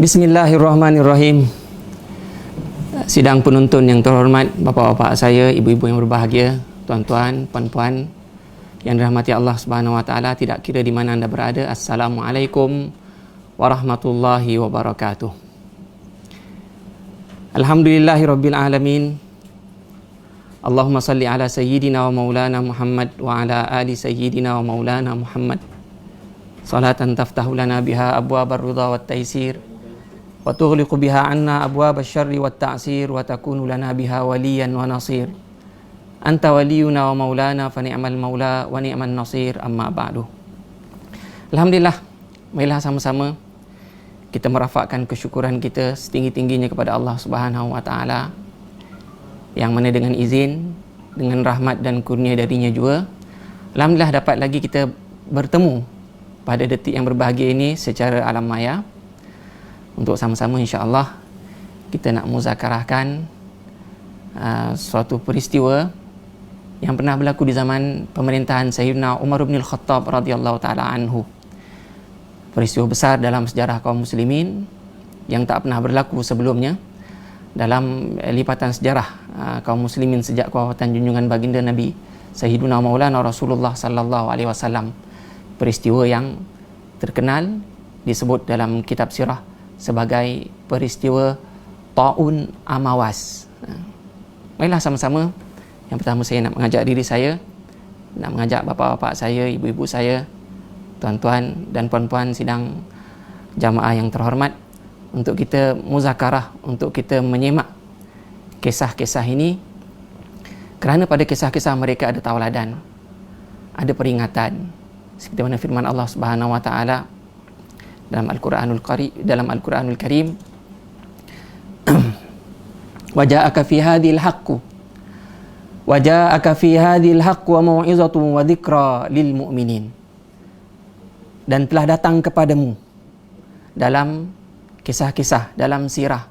Bismillahirrahmanirrahim. Sidang penuntun yang terhormat, bapak-bapak saya, ibu-ibu yang berbahagia, tuan-tuan, puan-puan yang dirahmati Allah Subhanahu wa taala, tidak kira di mana anda berada. Assalamualaikum warahmatullahi wabarakatuh. Alhamdulillahirabbil alamin. Allahumma salli ala sayyidina wa maulana Muhammad wa ala ali sayyidina wa maulana Muhammad. Salatan taftahu lana biha abwabar ridha wat taysir wa tughliqu biha 'anna abwabasy syarri wat ta'sir wa takunu lana biha waliyan wa nasir. Anta waliyuna wa maulana fa ni'mal maula wa ni'man nasir, amma ba'du. Alhamdulillah, marilah sama-sama kita merafakkan kesyukuran kita setinggi-tingginya kepada Allah Subhanahu wa taala, yang mana dengan izin, dengan rahmat dan kurnia darinya juga, alhamdulillah dapat lagi kita bertemu pada detik yang berbahagia ini secara alam maya, untuk sama-sama insya-Allah kita nak muzakarahkan suatu peristiwa yang pernah berlaku di zaman pemerintahan Sayyidina Umar bin Al-Khattab radhiyallahu taala anhu. Peristiwa besar dalam sejarah kaum muslimin yang tak pernah berlaku sebelumnya dalam lipatan sejarah kaum muslimin sejak kewafatan junjungan baginda Nabi Sayyidina Maulana Rasulullah sallallahu alaihi wasallam. Peristiwa yang terkenal disebut dalam kitab sirah sebagai peristiwa Ta'un Amawas. Marilah sama-sama, yang pertama saya nak mengajak diri saya, nak mengajak bapa-bapa saya, ibu-ibu saya, tuan-tuan dan puan-puan sidang jamaah yang terhormat, untuk kita muzakarah, untuk kita menyemak kisah-kisah ini, kerana pada kisah-kisah mereka ada tauladan, ada peringatan, seperti mana firman Allah Subhanahu wa taala dalam Al-Quranul Karim, wa ja'aka fi hadhil haqqu wa mau'izatun wa dzikra lil mu'minin. Dan telah datang kepadamu dalam kisah-kisah, dalam sirah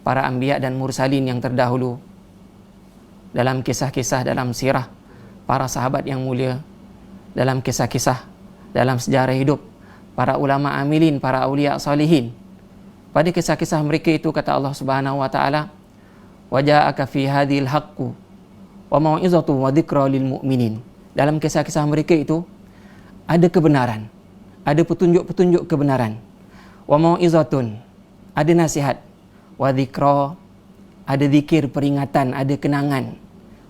para anbiya dan mursalin yang terdahulu, dalam kisah-kisah, dalam sirah para sahabat yang mulia, dalam kisah-kisah, dalam sejarah hidup para ulama amilin, para aulia salihin. Pada kisah-kisah mereka itu, kata Allah Subhanahu wa taala, wa ja'aka fi hadhil haqqu wa mau'izatun wa dzikra lil mu'minin. Dalam kisah-kisah mereka itu ada kebenaran, ada petunjuk-petunjuk kebenaran. Wa mau'izatun, ada nasihat. Wa dzikra, ada zikir, peringatan, ada kenangan.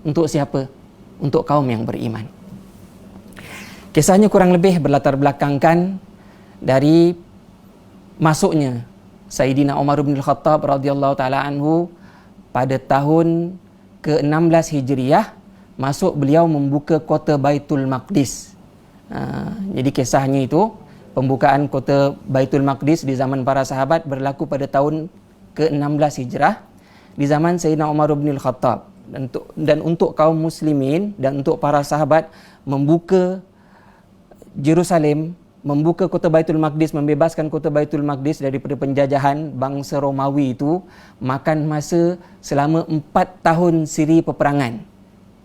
Untuk siapa? Untuk kaum yang beriman. Kisahnya kurang lebih berlatar belakangkan dari masuknya Sayyidina Umar bin Al-Khattab radhiyallahu taala anhu pada tahun ke-16 Hijriah, masuk beliau membuka kota Baitul Maqdis. Jadi kisahnya itu, pembukaan kota Baitul Maqdis di zaman para sahabat berlaku pada tahun ke-16 Hijrah di zaman Sayyidina Umar bin Al-Khattab. Dan untuk kaum muslimin dan untuk para sahabat membuka Jerusalem, membuka kota Baitul Maqdis, membebaskan kota Baitul Maqdis daripada penjajahan bangsa Romawi itu, makan masa selama 4 tahun siri peperangan.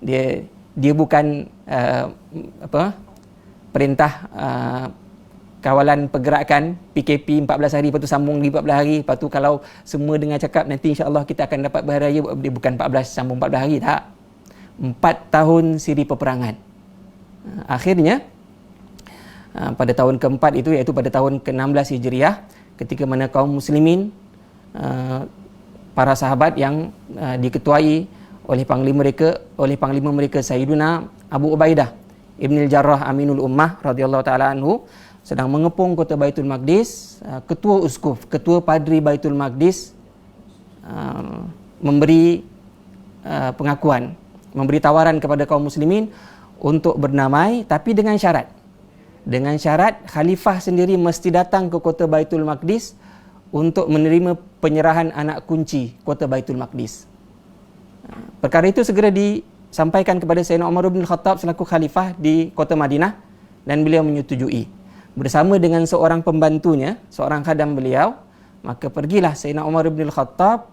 Dia bukan perintah kawalan pergerakan PKP 14 hari, lepas tu sambung lagi 14 hari, lepas tu kalau semua dengar cakap nanti insya-Allah kita akan dapat beraya, dia bukan 14 sambung 14 hari, tak. 4 tahun siri peperangan. Akhirnya pada tahun keempat itu, iaitu pada tahun ke-16 Hijriah, ketika mana kaum muslimin, para sahabat yang diketuai oleh panglima mereka Sayyiduna Abu Ubaidah Ibn Al-Jarrah Aminul Ummah radhiyallahu taala anhu, sedang mengepung kota Baitul Maqdis. Ketua Uskuf, ketua Padri Baitul Maqdis memberi pengakuan, memberi tawaran kepada kaum muslimin untuk berdamai, tapi dengan syarat khalifah sendiri mesti datang ke kota Baitul Maqdis untuk menerima penyerahan anak kunci kota Baitul Maqdis. Perkara itu segera disampaikan kepada Sayyidina Umar bin Khattab selaku khalifah di kota Madinah, dan beliau menyetujui. Bersama dengan seorang pembantunya, seorang khadam beliau, maka pergilah Sayyidina Umar bin Khattab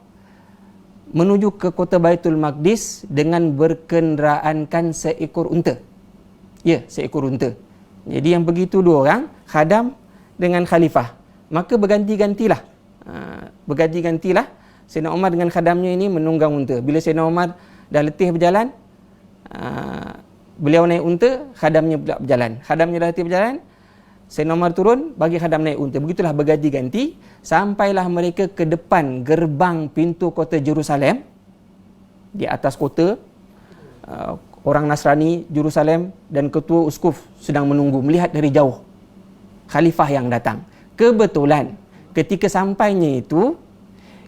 menuju ke kota Baitul Maqdis dengan berkenderaankan seekor unta. Ya, seekor unta. Jadi yang begitu dua orang, khadam dengan khalifah. Maka berganti-gantilah Berganti-gantilah Sayyidina Umar dengan khadamnya ini menunggang unta. Bila Sayyidina Umar dah letih berjalan, beliau naik unta, khadamnya pula berjalan. Khadamnya dah letih berjalan, Sayyidina Umar turun, bagi khadam naik unta. Begitulah berganti-ganti sampailah mereka ke depan gerbang pintu kota Jerusalem. Di atas kota, orang Nasrani Jerusalem dan ketua uskuf sedang menunggu, melihat dari jauh khalifah yang datang. Kebetulan ketika sampainya itu,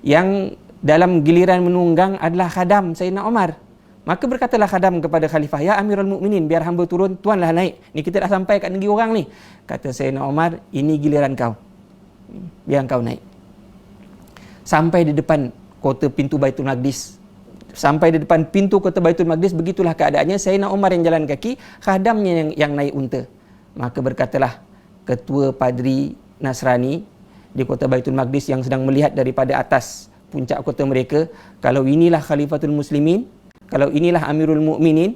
yang dalam giliran menunggang adalah khadam Sayyidina Umar. Maka berkatalah khadam kepada khalifah, "Ya Amirul Mukminin, biar hamba turun, tuanlah naik. Ni kita dah sampai kat negeri orang ni." Kata Sayyidina Umar, "Ini giliran kau. Biar kau naik." Sampai di depan kota pintu Baitul Maqdis. Sampai di depan pintu kota Baitul Maqdis, begitulah keadaannya. Sayyidina Umar yang jalan kaki, khadamnya yang naik unta. Maka berkatalah ketua padri Nasrani di kota Baitul Maqdis yang sedang melihat daripada atas puncak kota mereka, "Kalau inilah Khalifatul Muslimin, kalau inilah Amirul Mukminin,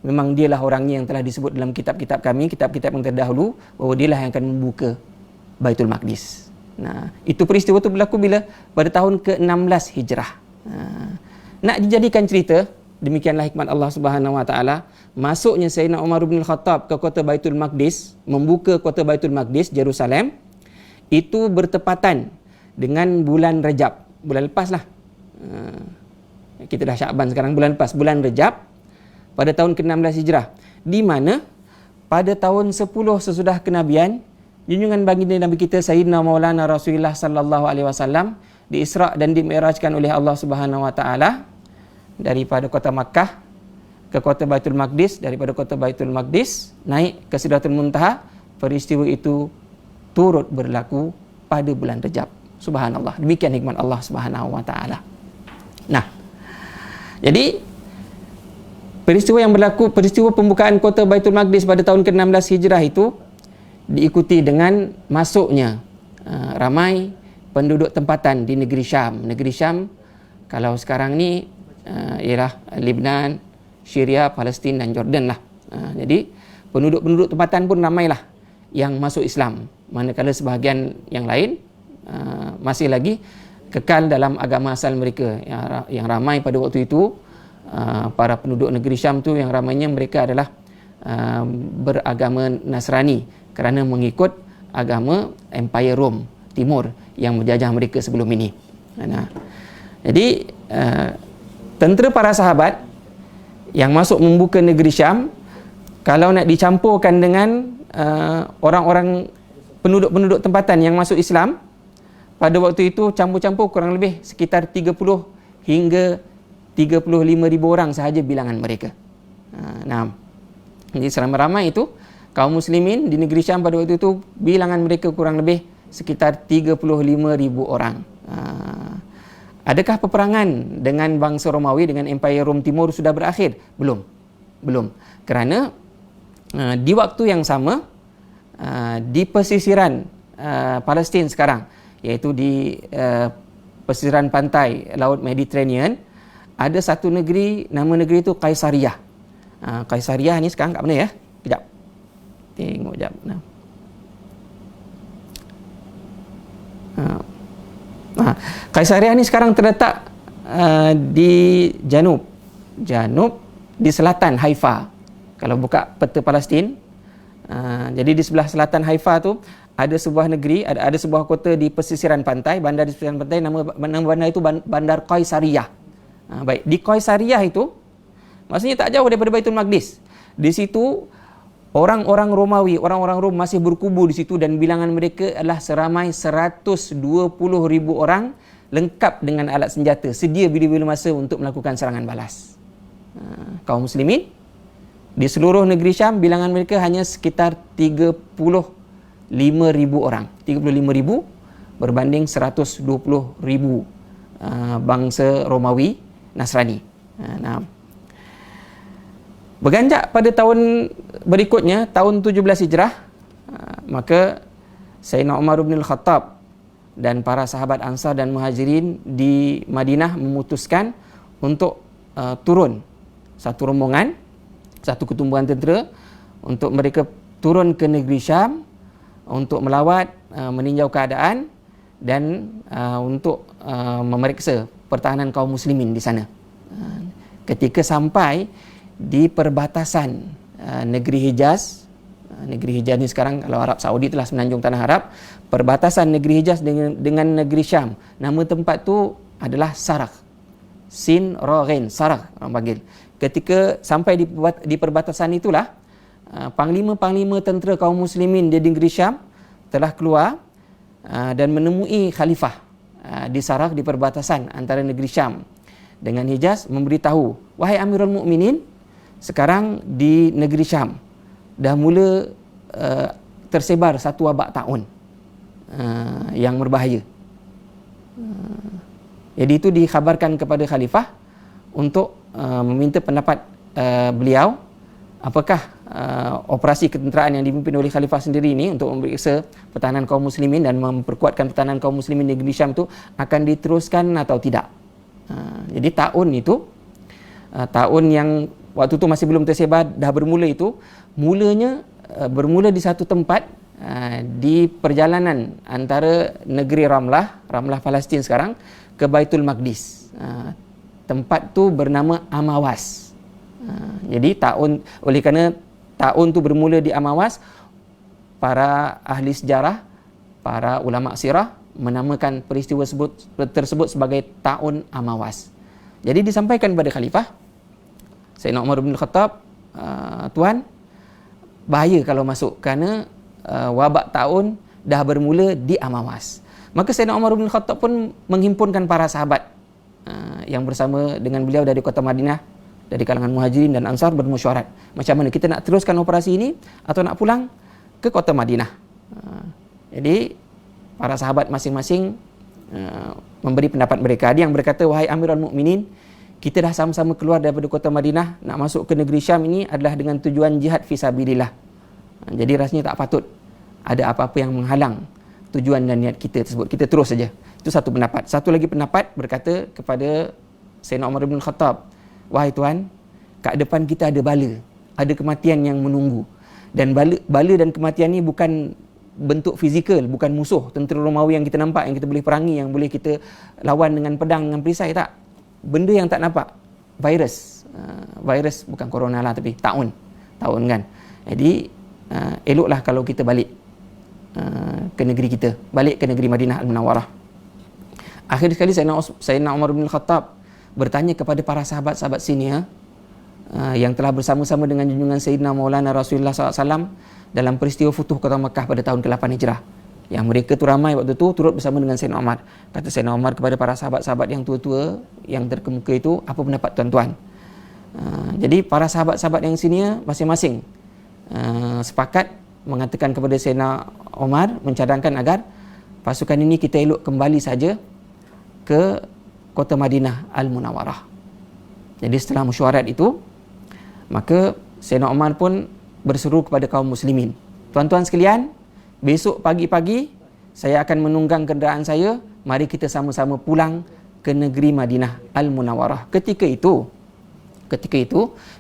memang dialah orangnya yang telah disebut dalam kitab-kitab kami, kitab-kitab yang terdahulu, bahawa dialah yang akan membuka Baitul Maqdis." Nah, itu peristiwa itu berlaku bila? Pada tahun ke-16 Hijrah. Nak dijadikan cerita, demikianlah hikmat Allah Subhanahu Wa Taala, masuknya Sayyidina Umar bin Khattab ke kota Baitul Maqdis, membuka kota Baitul Maqdis, Jerusalem, itu bertepatan dengan bulan Rajab. Bulan lepas lah. Kita dah Syakban sekarang, bulan lepas, bulan Rajab pada tahun ke-16 Hijrah, di mana pada tahun 10 sesudah kenabian, junjungan baginda Nabi kita Sayyidina Maulana Rasulullah sallallahu alaihi wasallam di-Isra' dan di-Mi'rajkan oleh Allah Subhanahu Wa Taala daripada kota Makkah ke kota Baitul Maqdis, daripada kota Baitul Maqdis naik ke Sidratul Muntaha. Peristiwa itu turut berlaku pada bulan Rajab. Subhanallah. Demikian hikmat Allah Subhanahu Wa Taala. Nah, jadi peristiwa yang berlaku, peristiwa pembukaan kota Baitul Maqdis pada tahun ke-16 Hijrah itu diikuti dengan masuknya ramai penduduk tempatan di negeri Syam. Negeri Syam kalau sekarang ni ialah Lebanon, Syria, Palestin dan Jordan lah. Jadi penduduk-penduduk tempatan pun ramailah yang masuk Islam, manakala sebahagian yang lain masih lagi kekal dalam agama asal mereka. Yang ramai pada waktu itu, para penduduk negeri Syam tu, yang ramainya mereka adalah beragama Nasrani kerana mengikut agama Empire Rom Timur yang menjajah mereka sebelum ini. Nah, jadi tentera para sahabat yang masuk membuka negeri Syam, kalau nak dicampurkan dengan orang-orang penduduk-penduduk tempatan yang masuk Islam, pada waktu itu campur-campur kurang lebih sekitar 30 hingga 35,000 orang sahaja bilangan mereka. Nah, jadi seramai-ramai itu kaum muslimin di negeri Syam pada waktu itu, bilangan mereka kurang lebih sekitar 35,000 orang. Adakah peperangan dengan bangsa Romawi, dengan Empire Rom Timur sudah berakhir? Belum. Kerana di waktu yang sama, di pesisiran Palestin sekarang, iaitu di pesisiran pantai Laut Mediterranean, ada satu negeri, nama negeri itu Kaisariah. Kaisariah ni sekarang kat mana ya? Kejap. Tengok jap. Kaisariah ni sekarang terletak di janub di selatan Haifa. Kalau buka peta Palestin, jadi di sebelah selatan Haifa tu ada sebuah negeri, ada sebuah kota di pesisiran pantai, bandar di pesisiran pantai, nama bandar itu Bandar Kaisariah. Baik, di Kaisariah itu maksudnya tak jauh daripada Baitul Maqdis. Di situ orang-orang Romawi, orang-orang Rom masih berkubu di situ, dan bilangan mereka adalah seramai 120,000 orang, lengkap dengan alat senjata, sedia bila-bila masa untuk melakukan serangan balas. Kaum muslimin di seluruh negeri Syam, bilangan mereka hanya sekitar 35,000 orang. 35,000 berbanding 120,000 bangsa Romawi Nasrani. Berganjak pada tahun berikutnya, tahun 17 Hijrah, maka Sayyidina Umar bin Khattab dan para sahabat Ansar dan Muhajirin di Madinah memutuskan untuk turun, satu rombongan, satu ketumbuhan tentera, untuk mereka turun ke negeri Syam untuk melawat, meninjau keadaan, dan untuk memeriksa pertahanan kaum muslimin di sana. Ketika sampai di perbatasan negeri Hijaz, negeri Hijaz ni sekarang kalau Arab Saudi telah semenanjung tanah Arab, perbatasan negeri Hijaz dengan negeri Syam, nama tempat tu adalah Sarakh. Sin Ra Ghain, Sarakh orang panggil. Ketika sampai di perbatasan itulah panglima-panglima tentera kaum muslimin di negeri Syam telah keluar dan menemui khalifah di Sarakh, di perbatasan antara negeri Syam dengan Hijaz, memberitahu, wahai Amirul Mukminin, sekarang di negeri Syam dah mula tersebar satu wabak taun yang berbahaya. Jadi itu dikhabarkan kepada khalifah untuk meminta pendapat beliau, apakah operasi ketenteraan yang dipimpin oleh khalifah sendiri ini untuk memeriksa pertahanan kaum muslimin dan memperkuatkan pertahanan kaum muslimin di negeri Syam itu akan diteruskan atau tidak. Jadi tahun itu, tahun yang waktu itu masih belum tersebar, dah bermula itu, mulanya bermula di satu tempat di perjalanan antara negeri Ramlah Palestin sekarang, ke Baitul Maqdis. Tempat tu bernama Amawas. Jadi oleh kerana tahun tu bermula di Amawas, para ahli sejarah, para ulama sirah menamakan peristiwa tersebut sebagai tahun Amawas. Jadi disampaikan kepada khalifah Sayyidina Umar bin Khattab, tuan, bahaya kalau masuk kerana wabak tahun dah bermula di Amawas. Maka Sayyidina Umar bin Khattab pun menghimpunkan para sahabat yang bersama dengan beliau dari kota Madinah, dari kalangan Muhajirin dan Ansar, bermusyawarat macam mana kita nak teruskan operasi ini atau nak pulang ke kota Madinah. Jadi para sahabat masing-masing memberi pendapat mereka. Ada yang berkata, wahai Amirul Mukminin, kita dah sama-sama keluar daripada kota Madinah nak masuk ke negeri Syam ini adalah dengan tujuan jihad fisabilillah. Jadi rasanya tak patut ada apa-apa yang menghalang tujuan dan niat kita tersebut. Kita terus saja. Itu satu pendapat. Satu lagi pendapat berkata kepada Sayyidina Umar bin Khattab, wahai tuan, kat depan kita ada bala, ada kematian yang menunggu. Dan bala dan kematian ni bukan bentuk fizikal, bukan musuh tentera Romawi yang kita nampak, yang kita boleh perangi, yang boleh kita lawan dengan pedang, dengan perisai, tak. Benda yang tak nampak, virus. Virus bukan corona lah, tapi taun kan. Jadi eloklah kalau kita balik ke negeri kita, balik ke negeri Madinah Al-Munawwarah. Akhir sekali Sayyidina Umar bin Khattab bertanya kepada para sahabat-sahabat senior yang telah bersama-sama dengan junjungan Sayyidina Maulana Rasulullah SAW dalam peristiwa Futuh Kota Makkah pada tahun ke-8 Hijrah. Yang mereka tu ramai waktu tu turut bersama dengan Sayyidina Umar. Kata Sayyidina Umar kepada para sahabat-sahabat yang tua-tua yang terkemuka itu, apa pendapat tuan-tuan? Jadi para sahabat-sahabat yang senior masing-masing sepakat mengatakan kepada Sayyidina Umar, mencadangkan agar pasukan ini kita elok kembali saja ke kota Madinah Al-Munawwarah. Jadi setelah mesyuarat itu, maka Sayyidina Umar pun berseru kepada kaum muslimin, tuan-tuan sekalian, besok pagi-pagi saya akan menunggang kenderaan saya, mari kita sama-sama pulang ke negeri Madinah Al-Munawwarah. Ketika itu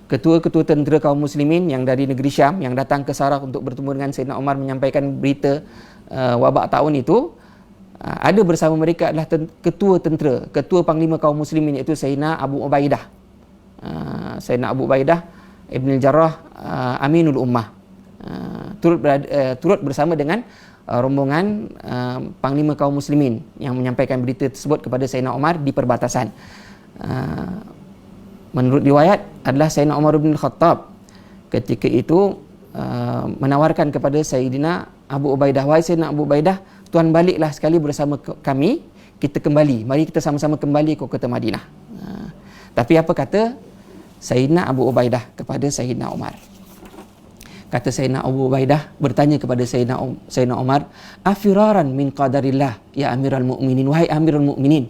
ketua-ketua tentera kaum muslimin yang dari negeri Syam yang datang ke Sarakh untuk bertemu dengan Sayyidina Umar menyampaikan berita wabak taun itu, ada bersama mereka adalah ketua panglima kaum muslimin, iaitu Sayyidina Abu Ubaidah. Sayyidina Abu Ubaidah Ibn al-Jarrah Aminul Ummah, turut bersama dengan rombongan panglima kaum muslimin yang menyampaikan berita tersebut kepada Sayyidina Umar di perbatasan. Menurut riwayat adalah Sayyidina Umar bin Khattab ketika itu menawarkan kepada Sayyidina Abu Ubaidah, wahai Sayyidina Abu Ubaidah, tuan baliklah sekali bersama kami, kita kembali, mari kita sama-sama kembali ke kota Madinah. Tapi apa kata Sayyidina Abu Ubaidah kepada Sayyidina Umar? Kata Sayyidina Abu Ubaidah bertanya kepada Sayyidina Umar, afiraran min qadarillah ya Amirul Mukminin, wahai Amirul Mukminin,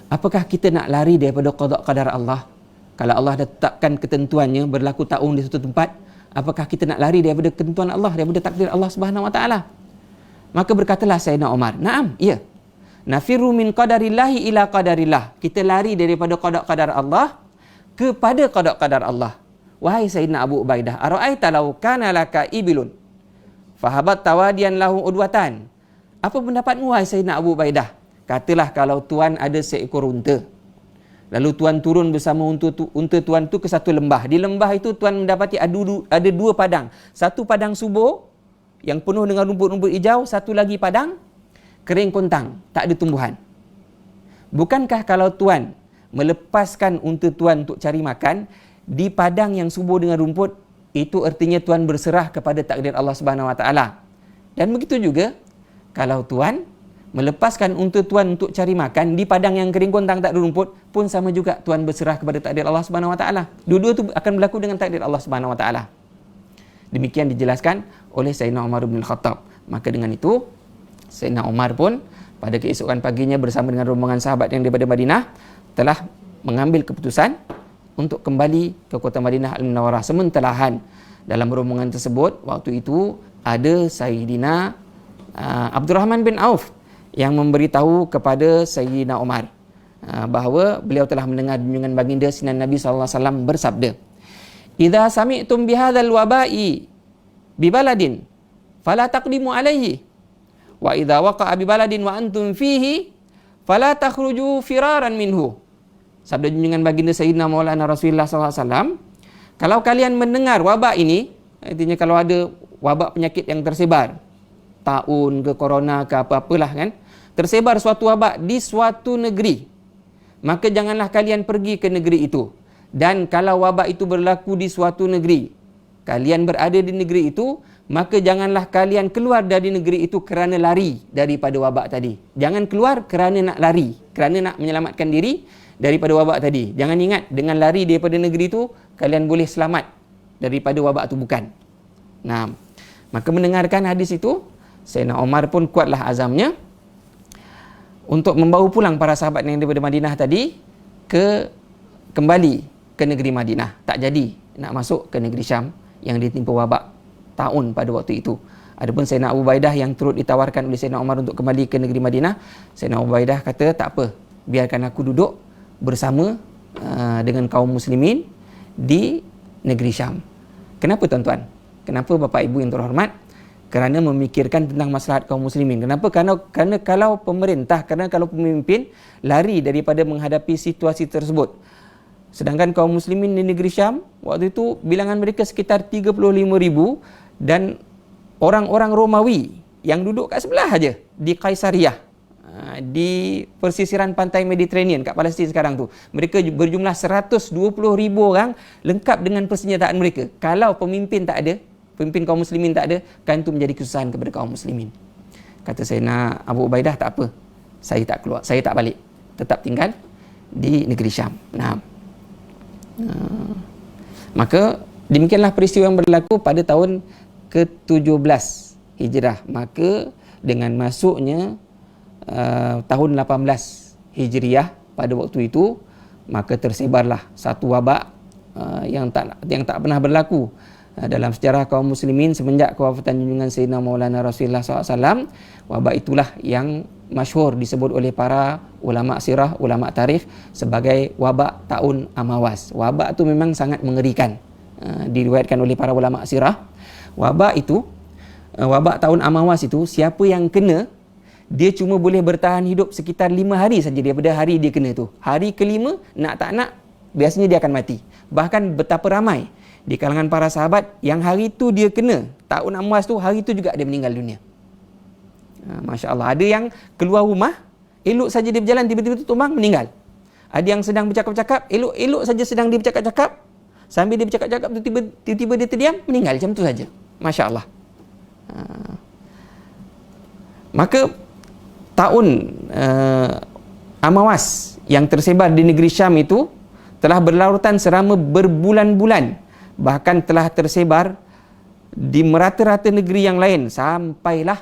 apakah kita nak lari daripada qada qadar Allah? Kalau Allah dah tetapkan ketentuannya berlaku taun di satu tempat, apakah kita nak lari daripada ketentuan Allah, daripada takdir Allah Subhanahu Wa Taala? Maka berkatalah Sayyidina Umar, "Na'am, ya. Nafiru min qadarillahi ila qadarillah." Kita lari daripada qada qadar Allah kepada qada qadar Allah. Wahai Sayyidina Abu Ubaidah, ara'aita law kana laka ibilun fahabat tawadiyan lahu udwatan Apa pendapatmu wahai Sayyidina Abu Ubaidah? Katalah kalau tuan ada seekor unta. Lalu tuan turun bersama unta tuan tu ke satu lembah. Di lembah itu tuan mendapati ada dua padang. Satu padang subur yang penuh dengan rumput-rumput hijau, satu lagi padang kering kontang, tak ada tumbuhan. Bukankah kalau tuan melepaskan unta tuan untuk cari makan di padang yang subur dengan rumput, itu artinya tuan berserah kepada takdir Allah Subhanahu Wa Taala. Dan begitu juga kalau tuan melepaskan unta tuan untuk cari makan di padang yang kering kontang tak ada rumput, pun sama juga tuan berserah kepada takdir Allah Subhanahu Wa Taala. Dua-dua itu akan berlaku dengan takdir Allah Subhanahu Wa Taala. Demikian dijelaskan oleh Sayyidina Umar bin Khattab. Maka dengan itu Sayyidina Umar pun pada keesokan paginya bersama dengan rombongan sahabat yang daripada Madinah telah mengambil keputusan untuk kembali ke kota Madinah Al-Munawwarah. Sementelahan dalam rombongan tersebut waktu itu ada Sayyidina Abdurrahman bin Auf yang memberitahu kepada Sayyidina Umar bahawa beliau telah mendengar junjungan baginda Sinan Nabi SAW bersabda, "Idza sami'tum bihadzal waba'i bi baladin fala taqdimu alaihi wa idza waqa'a bi baladin wa antum fihi fala takhruju firaran minhu." Sabda junjungan baginda Sayyidina Maulana Rasulullah SAW, kalau kalian mendengar wabak ini, artinya kalau ada wabak penyakit yang tersebar, taun ke corona ke apa-apalah kan, tersebar suatu wabak di suatu negeri, maka janganlah kalian pergi ke negeri itu. Dan kalau wabak itu berlaku di suatu negeri, kalian berada di negeri itu, maka janganlah kalian keluar dari negeri itu kerana lari daripada wabak tadi. Jangan keluar kerana nak lari, kerana nak menyelamatkan diri daripada wabak tadi. Jangan ingat dengan lari daripada negeri itu kalian boleh selamat daripada wabak itu, bukan. Nah, maka mendengarkan hadis itu, Sayyidina Umar pun kuatlah azamnya untuk membawa pulang para sahabat yang daripada Madinah tadi kembali ke negeri Madinah. Tak jadi nak masuk ke negeri Syam yang ditimpa wabak taun pada waktu itu. Adapun Sayyidina Abu Ubaidah yang turut ditawarkan oleh Sayyidina Umar untuk kembali ke negeri Madinah, Sayyidina Abu Ubaidah kata, tak apa, biarkan aku duduk bersama dengan kaum muslimin di negeri Syam. Kenapa tuan-tuan? Kenapa Bapak Ibu yang terhormat? Kerana memikirkan tentang maslahat kaum muslimin. Kenapa? Kerana kalau pemerintah, kalau pemimpin lari daripada menghadapi situasi tersebut, sedangkan kaum muslimin di negeri Syam waktu itu bilangan mereka sekitar 35,000 dan orang-orang Romawi yang duduk kat sebelah aja di Kaisariah, di persisiran pantai Mediterranean kat Palestin sekarang tu, mereka berjumlah 120,000 orang lengkap dengan persenjataan mereka. Kalau pemimpin tak ada, pemimpin kaum muslimin tak ada, kan itu menjadi kesusahan kepada kaum muslimin. Kata Sayyidina Abu Ubaidah, tak apa, saya tak keluar, saya tak balik, tetap tinggal di negeri Syam. Nah, maka demikianlah peristiwa yang berlaku pada tahun ke-17 Hijrah. Maka dengan masuknya tahun 18 Hijriah pada waktu itu, maka tersebarlah satu wabak yang tak pernah berlaku dalam sejarah kaum muslimin semenjak kewafatan junjungan Sayyidina Maulana Rasulullah SAW. Wabak itulah yang masyhur disebut oleh para ulama sirah, ulama tarikh sebagai wabak tahun Amawas. Wabak itu memang sangat mengerikan, diriwayatkan oleh para ulama sirah. Wabak tahun Amawas itu, siapa yang kena, dia cuma boleh bertahan hidup sekitar 5 hari saja daripada hari dia kena tu. Hari kelima, nak tak nak, biasanya dia akan mati. Bahkan betapa ramai di kalangan para sahabat yang hari tu dia kena tahun Amwas tu, hari tu juga dia meninggal dunia. Masya Allah. Ada yang keluar rumah, elok saja dia berjalan, tiba-tiba tu tumbang, meninggal. Ada yang sedang bercakap-cakap, elok saja sedang dia bercakap-cakap, sambil dia bercakap-cakap tu tiba-tiba dia terdiam, meninggal macam tu saja. Masya Allah. Maka tahun Amawas yang tersebar di negeri Syam itu telah berlarutan selama berbulan-bulan, bahkan telah tersebar di merata-rata negeri yang lain sampailah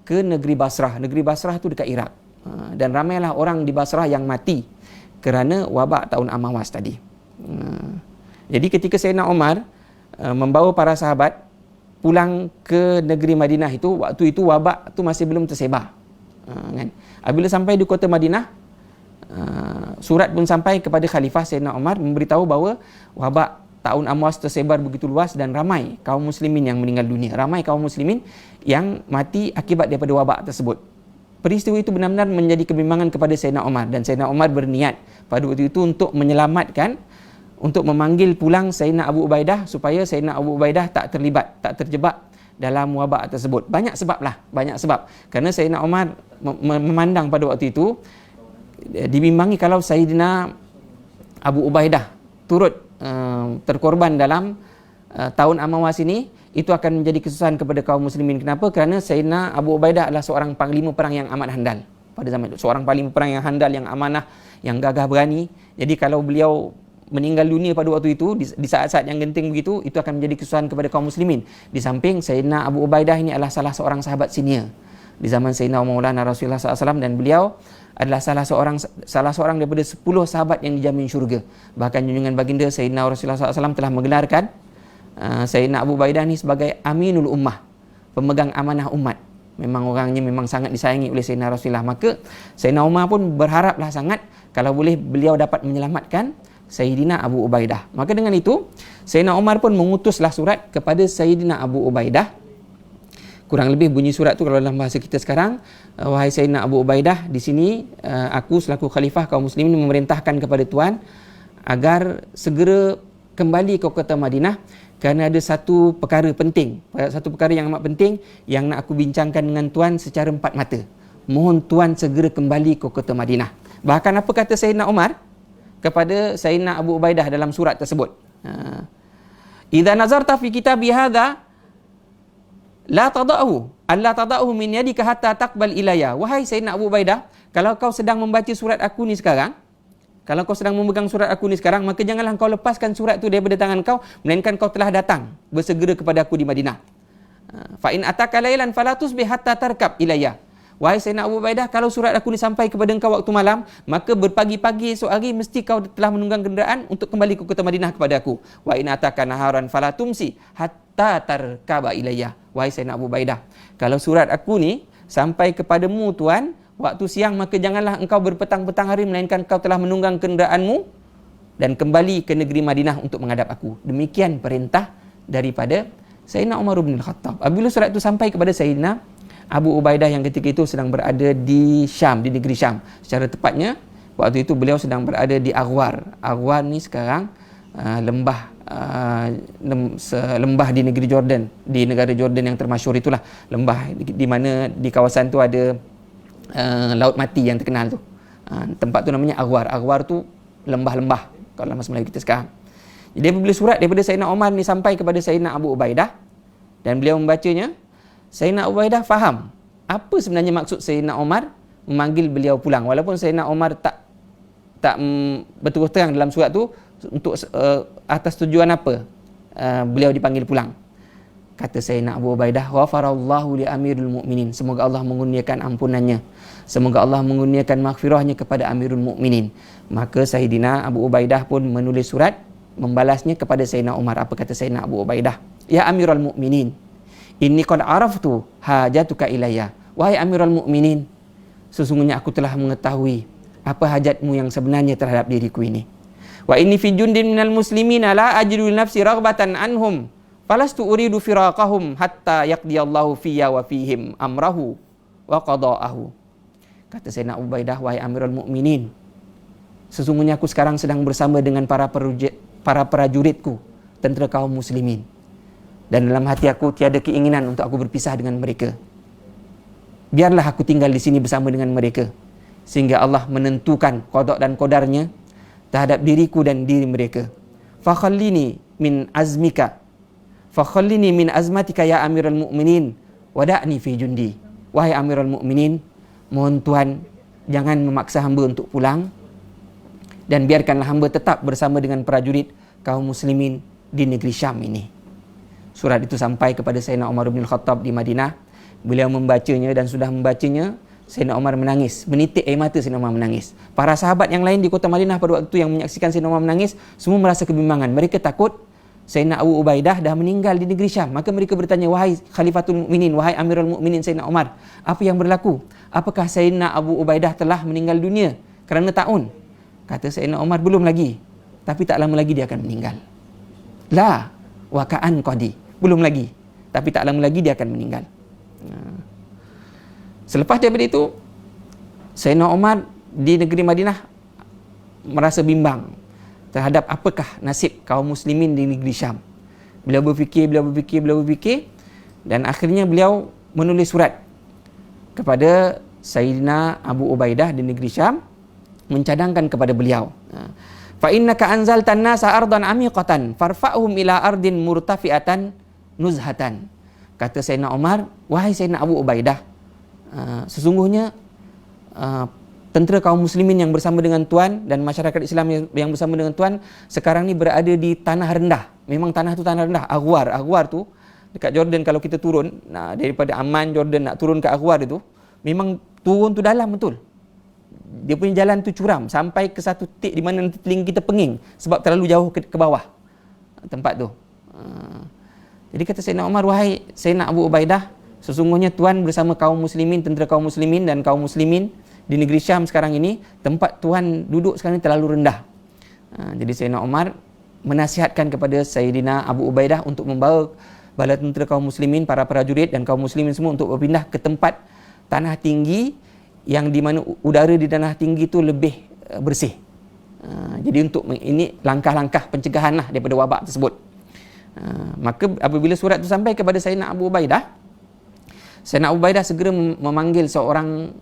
ke negeri Basrah. Negeri Basrah itu dekat Iraq, dan ramailah orang di Basrah yang mati kerana wabak tahun Amawas tadi. Jadi ketika Sayyidina Umar membawa para sahabat pulang ke negeri Madinah itu, waktu itu wabak itu masih belum tersebar, kan? Apabila sampai di kota Madinah, surat pun sampai kepada Khalifah Sayyidina Umar memberitahu bahawa wabak tahun Amwas tersebar begitu luas dan ramai kaum muslimin yang meninggal dunia, ramai kaum muslimin yang mati akibat daripada wabak tersebut. peristiwa itu benar-benar menjadi kebimbangan kepada Sayyidina Umar, dan Sayyidina Umar berniat pada waktu itu untuk menyelamatkan, untuk memanggil pulang Sayyidina Abu Ubaidah supaya Sayyidina Abu Ubaidah tak terlibat, tak terjebak dalam wabak tersebut. Banyak sebab. Kerana Sayyidina Umar memandang pada waktu itu dibimbangi kalau Sayyidina Abu Ubaidah turut terkorban dalam tahun Amawas ini, itu akan menjadi kesusahan kepada kaum muslimin. Kenapa? Kerana Sayyidina Abu Ubaidah adalah seorang panglima perang yang amat handal pada zaman itu. Seorang panglima perang yang handal, yang amanah, yang gagah berani. Jadi kalau beliau meninggal dunia pada waktu itu, di saat-saat yang genting begitu, itu akan menjadi kesusahan kepada kaum muslimin. Di samping Sayyidina Abu Ubaidah ini adalah salah seorang sahabat senior di zaman Sayyidina Maulana Rasulullah SAW, dan beliau adalah salah seorang daripada 10 sahabat yang dijamin syurga. Bahkan junjungan baginda Sayyidina Rasulullah SAW telah menggelarkan Sayyidina Abu Ubaidah ni sebagai Aminul Ummah, pemegang amanah umat. Memang orangnya memang sangat disayangi oleh Sayyidina Rasulullah. Maka Sayyidina Umar pun berharaplah sangat kalau boleh beliau dapat menyelamatkan Sayyidina Abu Ubaidah. Maka dengan itu Sayyidina Umar pun mengutuslah surat kepada Sayyidina Abu Ubaidah. Kurang lebih bunyi surat tu kalau dalam bahasa kita sekarang, wahai Sayyidina Abu Ubaidah, di sini aku selaku khalifah kaum muslimin memerintahkan kepada tuan agar segera kembali ke kota Madinah, kerana ada satu perkara penting, satu perkara yang amat penting yang nak aku bincangkan dengan tuan secara empat mata. Mohon tuan segera kembali ke kota Madinah. Bahkan apa kata Sayyidina Umar kepada Sayyidina Abu Ubaidah dalam surat tersebut? Idza nazarta fi kitabi hadza la tada'hu min yadika hatta taqbal ilayya. Wahai Sayyidina Abu Ubaidah, kalau kau sedang membaca surat aku ni sekarang, kalau kau sedang memegang surat aku ni sekarang, maka janganlah kau lepaskan surat tu daripada tangan kau, melainkan kau telah datang bersegera kepada aku di Madinah. Fa in ataka lailan fala tusbih hatta tarkab ilayya. Wahai Sayyidina Abu Ubaidah, kalau surat aku ni sampai kepada engkau waktu malam, maka berpagi-pagi esok hari mesti kau telah menunggang kenderaan untuk kembali ke kota Madinah kepada aku. Wa in ataka naharan fala tumsi hatta tarkaba ilayya. Wahai Sayyidina Abu Ubaidah, kalau surat aku ni sampai kepadamu tuan waktu siang, maka janganlah engkau berpetang-petang hari, melainkan engkau telah menunggang kenderaanmu dan kembali ke negeri Madinah untuk menghadap aku. Demikian perintah daripada Sayyidina Umar bin Al-Khattab. Apabila surat itu sampai kepada Sayyidina Abu Ubaidah yang ketika itu sedang berada di Syam, di negeri Syam. Secara tepatnya, waktu itu beliau sedang berada di Aghwar. Aghwar ni sekarang lembah di negeri Jordan, di negara Jordan yang termasyhur itulah. Lembah di mana di kawasan tu ada Laut Mati yang terkenal tu. Tempat tu namanya Aghwar. Aghwar tu lembah-lembah kalau dalam bahasa Melayu kita sekarang. Jadi apabila surat daripada Sayyidina Umar ni sampai kepada Sayyidina Abu Ubaidah dan beliau membacanya, Sayyidina Abu Ubaidah faham apa sebenarnya maksud Sayyidina Umar memanggil beliau pulang. Walaupun Sayyidina Umar tak berterus terang dalam surat tu untuk atas tujuan apa beliau dipanggil pulang. Kata Sayyidina Abu Ubaidah, ghafarallahu li amirul mu'minin. Semoga Allah mengurniakan ampunannya, semoga Allah mengurniakan maghfirahnya kepada Amirul Mukminin. Maka Sayyidina Abu Ubaidah pun menulis surat membalasnya kepada Sayyidina Umar. Apa kata Sayyidina Abu Ubaidah? Ya Amirul Mukminin, inni qad araftu hajatuka ilayya. Wahai Amirul Mukminin, sesungguhnya aku telah mengetahui apa hajatmu yang sebenarnya terhadap diriku ini. Wa inni fi jundin minal muslimina la ajidu nafsi raghbatan anhum falastu uridu firaqahum hatta yaqdiyallahu fiyya wa fihim amrahu wa qada'ahu. Kata Sayyidina Abu Ubaidah, wahai Amirul Mukminin, sesungguhnya aku sekarang sedang bersama dengan para prajuritku, tentera kaum muslimin, dan dalam hati aku tiada keinginan untuk aku berpisah dengan mereka. Biarlah aku tinggal di sini bersama dengan mereka sehingga Allah menentukan qada dan qadarnya terhadap diriku dan diri mereka. Fakhallini min azmatika ya Amirul Mukminin wada'ni fi jundi. Wahai Amirul Mukminin, mohon Tuhan jangan memaksa hamba untuk pulang, dan biarkanlah hamba tetap bersama dengan prajurit kaum muslimin di negeri Syam ini. Surat itu sampai kepada Sayyidina Umar bin Khattab di Madinah. Beliau membacanya, dan sudah membacanya Sayyidina Umar menangis, menitik air mata. Sayyidina Umar menangis. Para sahabat yang lain di kota Madinah pada waktu itu yang menyaksikan Sayyidina Umar menangis, semua merasa kebimbangan. Mereka takut Sayyidina Abu Ubaidah dah meninggal di negeri Syam. Maka mereka bertanya, wahai Khalifatul Mukminin, wahai Amirul Mukminin Sayyidina Umar, apa yang berlaku? Apakah Sayyidina Abu Ubaidah telah meninggal dunia kerana taun? Kata Sayyidina Umar, belum lagi, tapi tak lama lagi dia akan meninggal. La waka'an qadi, belum lagi, tapi tak lama lagi dia akan meninggal. Selepas daripada itu, Sayyidina Umar di negeri Madinah merasa bimbang terhadap apakah nasib kaum muslimin di negeri Syam. Beliau berfikir dan akhirnya beliau menulis surat kepada Sayyidina Abu Ubaidah di negeri Syam, mencadangkan kepada beliau, fa innaka anzaltan nasa ardan amiqatan farfa'hum ila ardin murtafi'atan nuzhatan. Kata Sayyidina Umar, wahai Sayyidina Abu Ubaidah, sesungguhnya tentera kaum muslimin yang bersama dengan tuan dan masyarakat Islam yang bersama dengan tuan sekarang ni berada di tanah rendah. Memang tanah tu tanah rendah. Aghwar tu dekat Jordan, kalau kita turun daripada Amman Jordan nak turun ke Aghwar itu, memang turun tu dalam betul. Dia punya jalan tu curam sampai ke satu titik di mana nanti telinga kita penging sebab terlalu jauh ke bawah tempat tu. Jadi kata Sayyidina Umar, wahai Sayyidina Abu Ubaidah, sesungguhnya tuan bersama kaum muslimin, tentera kaum muslimin dan kaum muslimin di negeri Syam sekarang ini, tempat tuan duduk sekarang ini terlalu rendah. Jadi Sayyidina Umar menasihatkan kepada Sayyidina Abu Ubaidah untuk membawa bala tentera kaum muslimin, para prajurit dan kaum muslimin semua untuk berpindah ke tempat tanah tinggi yang di mana udara di tanah tinggi itu lebih bersih. Jadi untuk ini langkah-langkah pencegahan lah daripada wabak tersebut. Maka apabila surat itu sampai kepada Sayyidina Abu Ubaidah, Sayyidina Abu Ubaidah segera memanggil seorang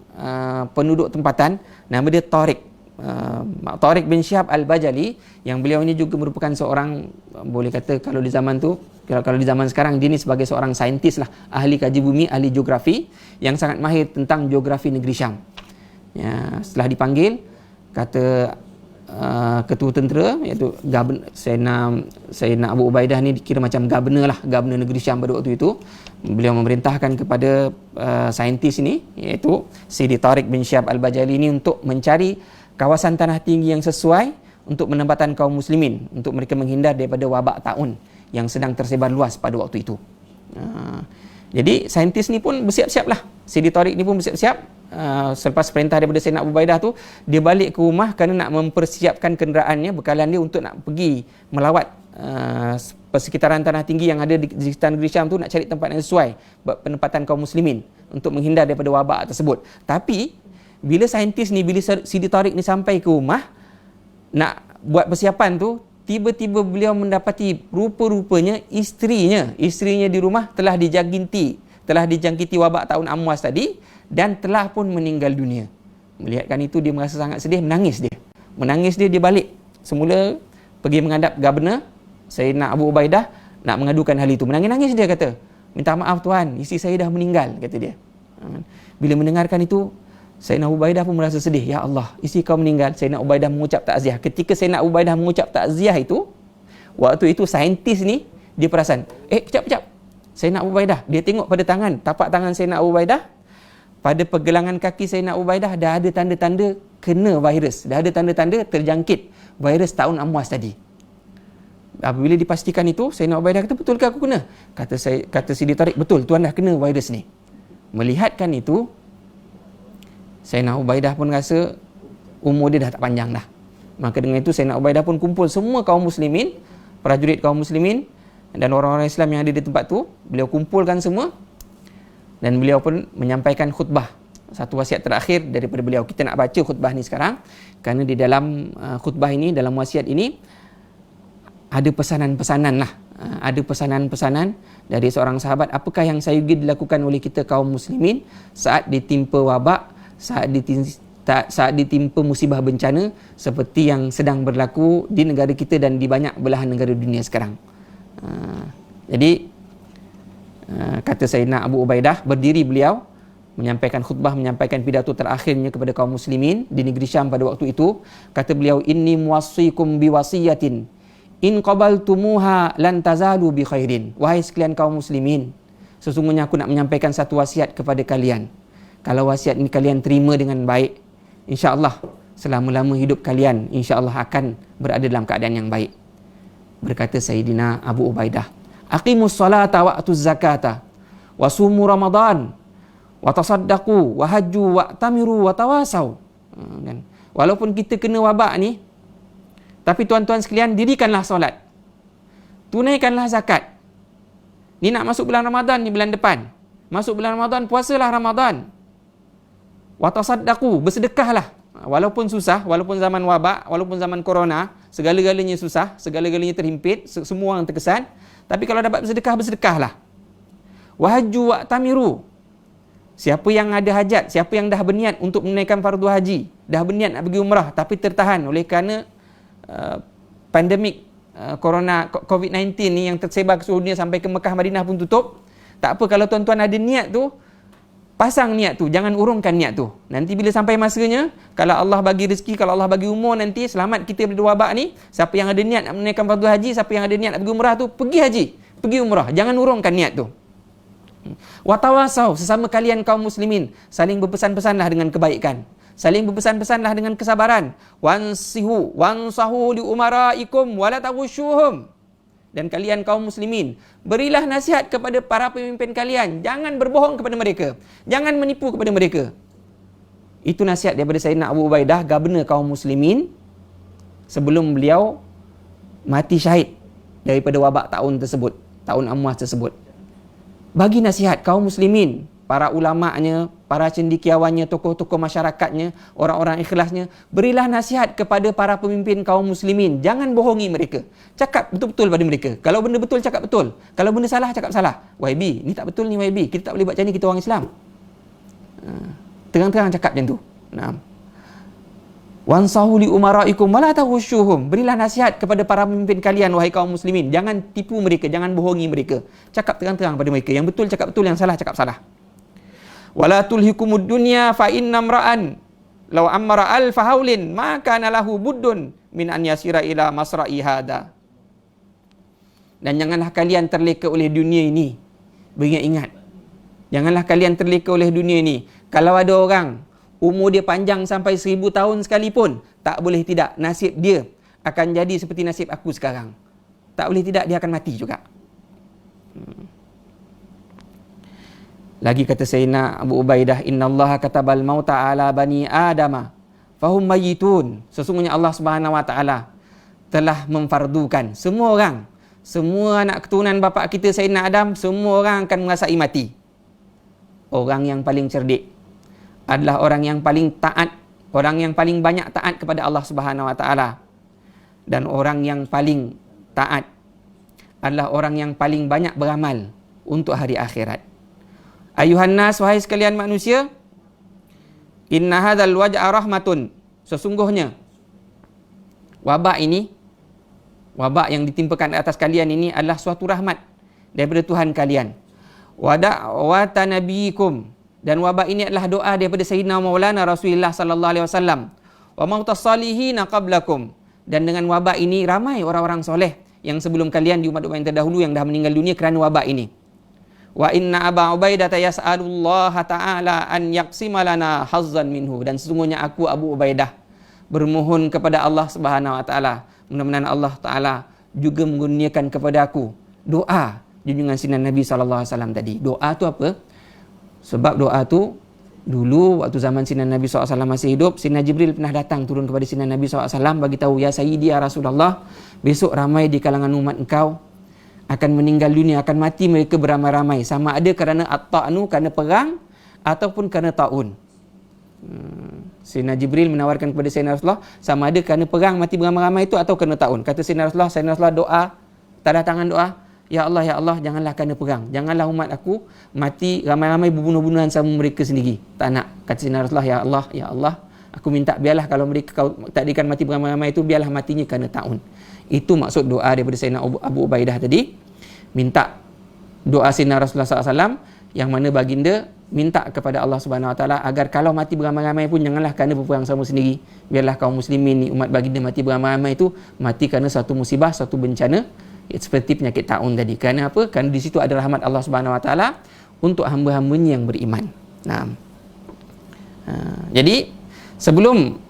penduduk tempatan, nama dia Tariq bin Syihab Al-Bajali, yang beliau ini juga merupakan seorang, boleh kata kalau di zaman sekarang dia ni sebagai seorang saintis lah, ahli kaji bumi, ahli geografi yang sangat mahir tentang geografi negeri Syam. Setelah dipanggil, kata ketua tentera, iaitu Sayyidina Abu Ubaidah ni dikira macam governor negeri Syam pada waktu itu. Beliau memerintahkan kepada saintis ini, iaitu Sidi Tariq bin Syihab Al-Bajali ini, untuk mencari kawasan tanah tinggi yang sesuai untuk penempatan kaum muslimin, untuk mereka menghindar daripada wabak taun yang sedang tersebar luas pada waktu itu. Jadi saintis ni pun bersiap-siap lah. Sidi Tariq ni pun bersiap-siap. Selepas perintah daripada Sayyidina Abu Ubaidah tu, dia balik ke rumah kerana nak mempersiapkan kenderaannya, bekalan dia untuk nak pergi melawat persekitaran tanah tinggi yang ada di sekitar negeri Syam tu, nak cari tempat yang sesuai penempatan kaum muslimin untuk menghindar daripada wabak tersebut. Tapi bila saintis ni, bila Sidi Tariq ni sampai ke rumah nak buat persiapan tu, tiba-tiba beliau mendapati rupa-rupanya isterinya di rumah telah dijangkiti wabak taun Amwas tadi dan telah pun meninggal dunia. Melihatkan itu, dia merasa sangat sedih, menangis dia balik. Semula pergi menghadap governor Sayyidina Abu Ubaidah nak mengadukan hal itu. Menangis-nangis dia kata, minta maaf tuan, isteri saya dah meninggal, kata dia. Bila mendengarkan itu, Sayyidina Abu Ubaidah pun merasa sedih. Ya Allah, isteri kau meninggal. Sayyidina Abu Ubaidah mengucap takziah. Ketika Sayyidina Abu Ubaidah mengucap takziah itu, waktu itu saintis ni dia perasan, kejap. Sayyidina Abu Ubaidah, dia tengok pada tapak tangan Sayyidina Abu Ubaidah, pada pergelangan kaki Sayyidina Abu Ubaidah dah ada tanda-tanda kena virus, dah ada tanda-tanda terjangkit virus taun Amwas tadi. Apabila dipastikan itu, Sayyidina Abu Ubaidah kata, betul ke aku kena? Kata Sidi Tariq, betul, tuan dah kena virus ni. Melihatkan itu, Sayyidina Abu Ubaidah pun rasa umur dia dah tak panjang dah. Maka dengan itu Sayyidina Abu Ubaidah pun kumpul semua kaum muslimin, prajurit kaum muslimin dan orang-orang Islam yang ada di tempat tu. Beliau kumpulkan semua dan beliau pun menyampaikan khutbah, satu wasiat terakhir daripada beliau. Kita nak baca khutbah ni sekarang kerana di dalam khutbah ini, dalam wasiat ini ada pesanan-pesanan lah. Ada pesanan-pesanan dari seorang sahabat, apakah yang sayugi dilakukan oleh kita kaum muslimin saat ditimpa wabak, saat ditimpa musibah bencana seperti yang sedang berlaku di negara kita dan di banyak belahan negara dunia sekarang. Jadi kata Sayyidina Abu Ubaidah, berdiri beliau menyampaikan khutbah, menyampaikan pidato terakhirnya kepada kaum muslimin di negeri Syam pada waktu itu. Kata beliau, inni muwassikum biwasiyatin in qabaltumuha lan tazalu bi khairin. Wahai sekalian kaum muslimin, sesungguhnya aku nak menyampaikan satu wasiat kepada kalian. Kalau wasiat ini kalian terima dengan baik, insya-Allah selama-lama hidup kalian insya-Allah akan berada dalam keadaan yang baik. Berkata Sayyidina Abu Ubaidah, aqimus salata wa atuz zakata wa sumu ramadan wa tasaddaqu wa hajju wa tamiru wa tawasau. Walaupun kita kena wabak ni, tapi tuan-tuan sekalian, dirikanlah solat, tunaikanlah zakat. Ni nak masuk bulan Ramadan ni, bulan depan masuk bulan Ramadan, puasalah Ramadan. Wa tasaddaqu, bersedekahlah. Walaupun susah, walaupun zaman wabak, walaupun zaman corona, segala-galanya susah, segala-galanya terhimpit, semua orang terkesan, tapi kalau dapat bersedekah, bersedekahlah. Wa hajju wa tamiru. Siapa yang ada hajat, siapa yang dah berniat untuk menunaikan fardu haji, dah berniat nak pergi umrah tapi tertahan oleh kerana pandemik corona COVID-19 ni yang tersebar ke seluruh dunia sampai ke Mekah Madinah pun tutup. Tak apa, kalau tuan-tuan ada niat tu, pasang niat tu, jangan urungkan niat tu. Nanti bila sampai masanya, kalau Allah bagi rezeki, kalau Allah bagi umur, nanti selamat kita dari wabak ni, siapa yang ada niat nak menunaikan fardu haji, siapa yang ada niat nak pergi umrah tu, pergi haji, pergi umrah, jangan urungkan niat tu. Wa tawasau, sesama kalian kaum muslimin, saling berpesan-pesanlah dengan kebaikan, saling berpesan-pesanlah dengan kesabaran. Wansahu li umaraikum wala taghushuhum. Dan kalian kaum muslimin, berilah nasihat kepada para pemimpin kalian, jangan berbohong kepada mereka, jangan menipu kepada mereka. Itu nasihat daripada Sayyidina Abu Ubaidah, governor kaum muslimin, sebelum beliau mati syahid daripada wabak tahun tersebut, tahun Amwas tersebut. Bagi nasihat kaum muslimin, para ulama'nya, para cendekiawannya, tokoh-tokoh masyarakatnya, orang-orang ikhlasnya, berilah nasihat kepada para pemimpin kaum muslimin, jangan bohongi mereka, cakap betul-betul pada mereka. Kalau benda betul, cakap betul. Kalau benda salah, cakap salah. YB, ni tak betul ni YB, kita tak boleh buat macam ni, kita orang Islam. Terang-terang cakap macam tu. Wansahu li umaraikum wala taghushuhum. Berilah nasihat kepada para pemimpin kalian, wahai kaum muslimin, jangan tipu mereka, jangan bohongi mereka. Cakap terang-terang pada mereka, yang betul cakap betul, yang salah cakap salah. Wala tulhikumud dunya fa inna mra'an law amara alf haulin ma kana lahu buddun min an yasira ila masra'i hada. Dan janganlah kalian terleka oleh dunia ini. Beringat-ingat, janganlah kalian terleka oleh dunia ini. Kalau ada orang umur dia panjang sampai 1000 tahun sekalipun, tak boleh tidak, nasib dia akan jadi seperti nasib aku sekarang. Tak boleh tidak, dia akan mati juga. Lagi kata Sayyidina Abu Ubaidah, innallaha katabal mauta ala bani adama fahum mayyitun. Sesungguhnya Allah Subhanahu wa taala telah memfardukan semua orang, semua anak keturunan bapa kita Sayyidina Adam, semua orang akan merasai mati. Orang yang paling cerdik adalah orang yang paling taat, orang yang paling banyak taat kepada Allah Subhanahu wa taala. Dan orang yang paling taat adalah orang yang paling banyak beramal untuk hari akhirat. Ayuhan nas, wahai sekalian manusia, inna hadzal waj'a rahmatun. Sesungguhnya wabak ini, wabak yang ditimpakan atas kalian ini adalah suatu rahmat daripada Tuhan kalian. Wa da'wata nabiyikum, dan wabak ini adalah doa daripada Sayyidina Maulana Rasulullah sallallahu alaihi wasallam. Wa mautas salihina qablakum, dan dengan wabak ini ramai orang-orang soleh yang sebelum kalian di umat-umat yang terdahulu yang dah meninggal dunia kerana wabak ini. Wa inna Aba Ubaidah yas'alullaha ta'ala an yaqsima lana hazzan minhu, dan sesungguhnya aku Abu Ubaidah bermohon kepada Allah Subhanahu wa taala, mudah-mudahan Allah taala juga mengurniakan kepada aku doa junjungan sinar Nabi sallallahu alaihi wasallam tadi. Doa tu apa? Sebab doa tu dulu waktu zaman sinar Nabi SAW masih hidup, Sinar Jibril pernah datang turun kepada sinar Nabi SAW bagi tahu, ya Sayyidi ya Rasulullah, besok ramai di kalangan umat engkau akan meninggal dunia, akan mati mereka beramai-ramai, sama ada kerana at-ta'nu, kerana perang, ataupun kerana ta'un. Sayyidina Jibril menawarkan kepada Sayyidina Rasulullah, sama ada kerana perang mati beramai-ramai itu atau kerana ta'un. Kata Sayyidina Rasulullah doa, tanda tangan doa, ya Allah, janganlah kerana perang, janganlah umat aku mati ramai-ramai berbunuh-bunuhan sama mereka sendiri. Tak nak. Kata Sayyidina Rasulullah, ya Allah, aku minta biarlah kalau mereka kau takdirkan mati beramai-ramai itu, biarlah matinya kerana ta'un. Itu maksud doa daripada Sayyidina Abu Ubaidah tadi. Minta doa Sayyidina Rasulullah SAW, yang mana baginda minta kepada Allah Subhanahu Wa Taala agar kalau mati beramai-ramai pun janganlah kerana berperang sama sendiri. Biarlah kaum muslimin ni, umat baginda mati beramai-ramai itu mati kerana satu musibah, satu bencana, seperti penyakit ta'un tadi. Kerana apa? Kerana di situ ada rahmat Allah Subhanahu Wa Taala untuk hamba-hambanya yang beriman. Jadi sebelum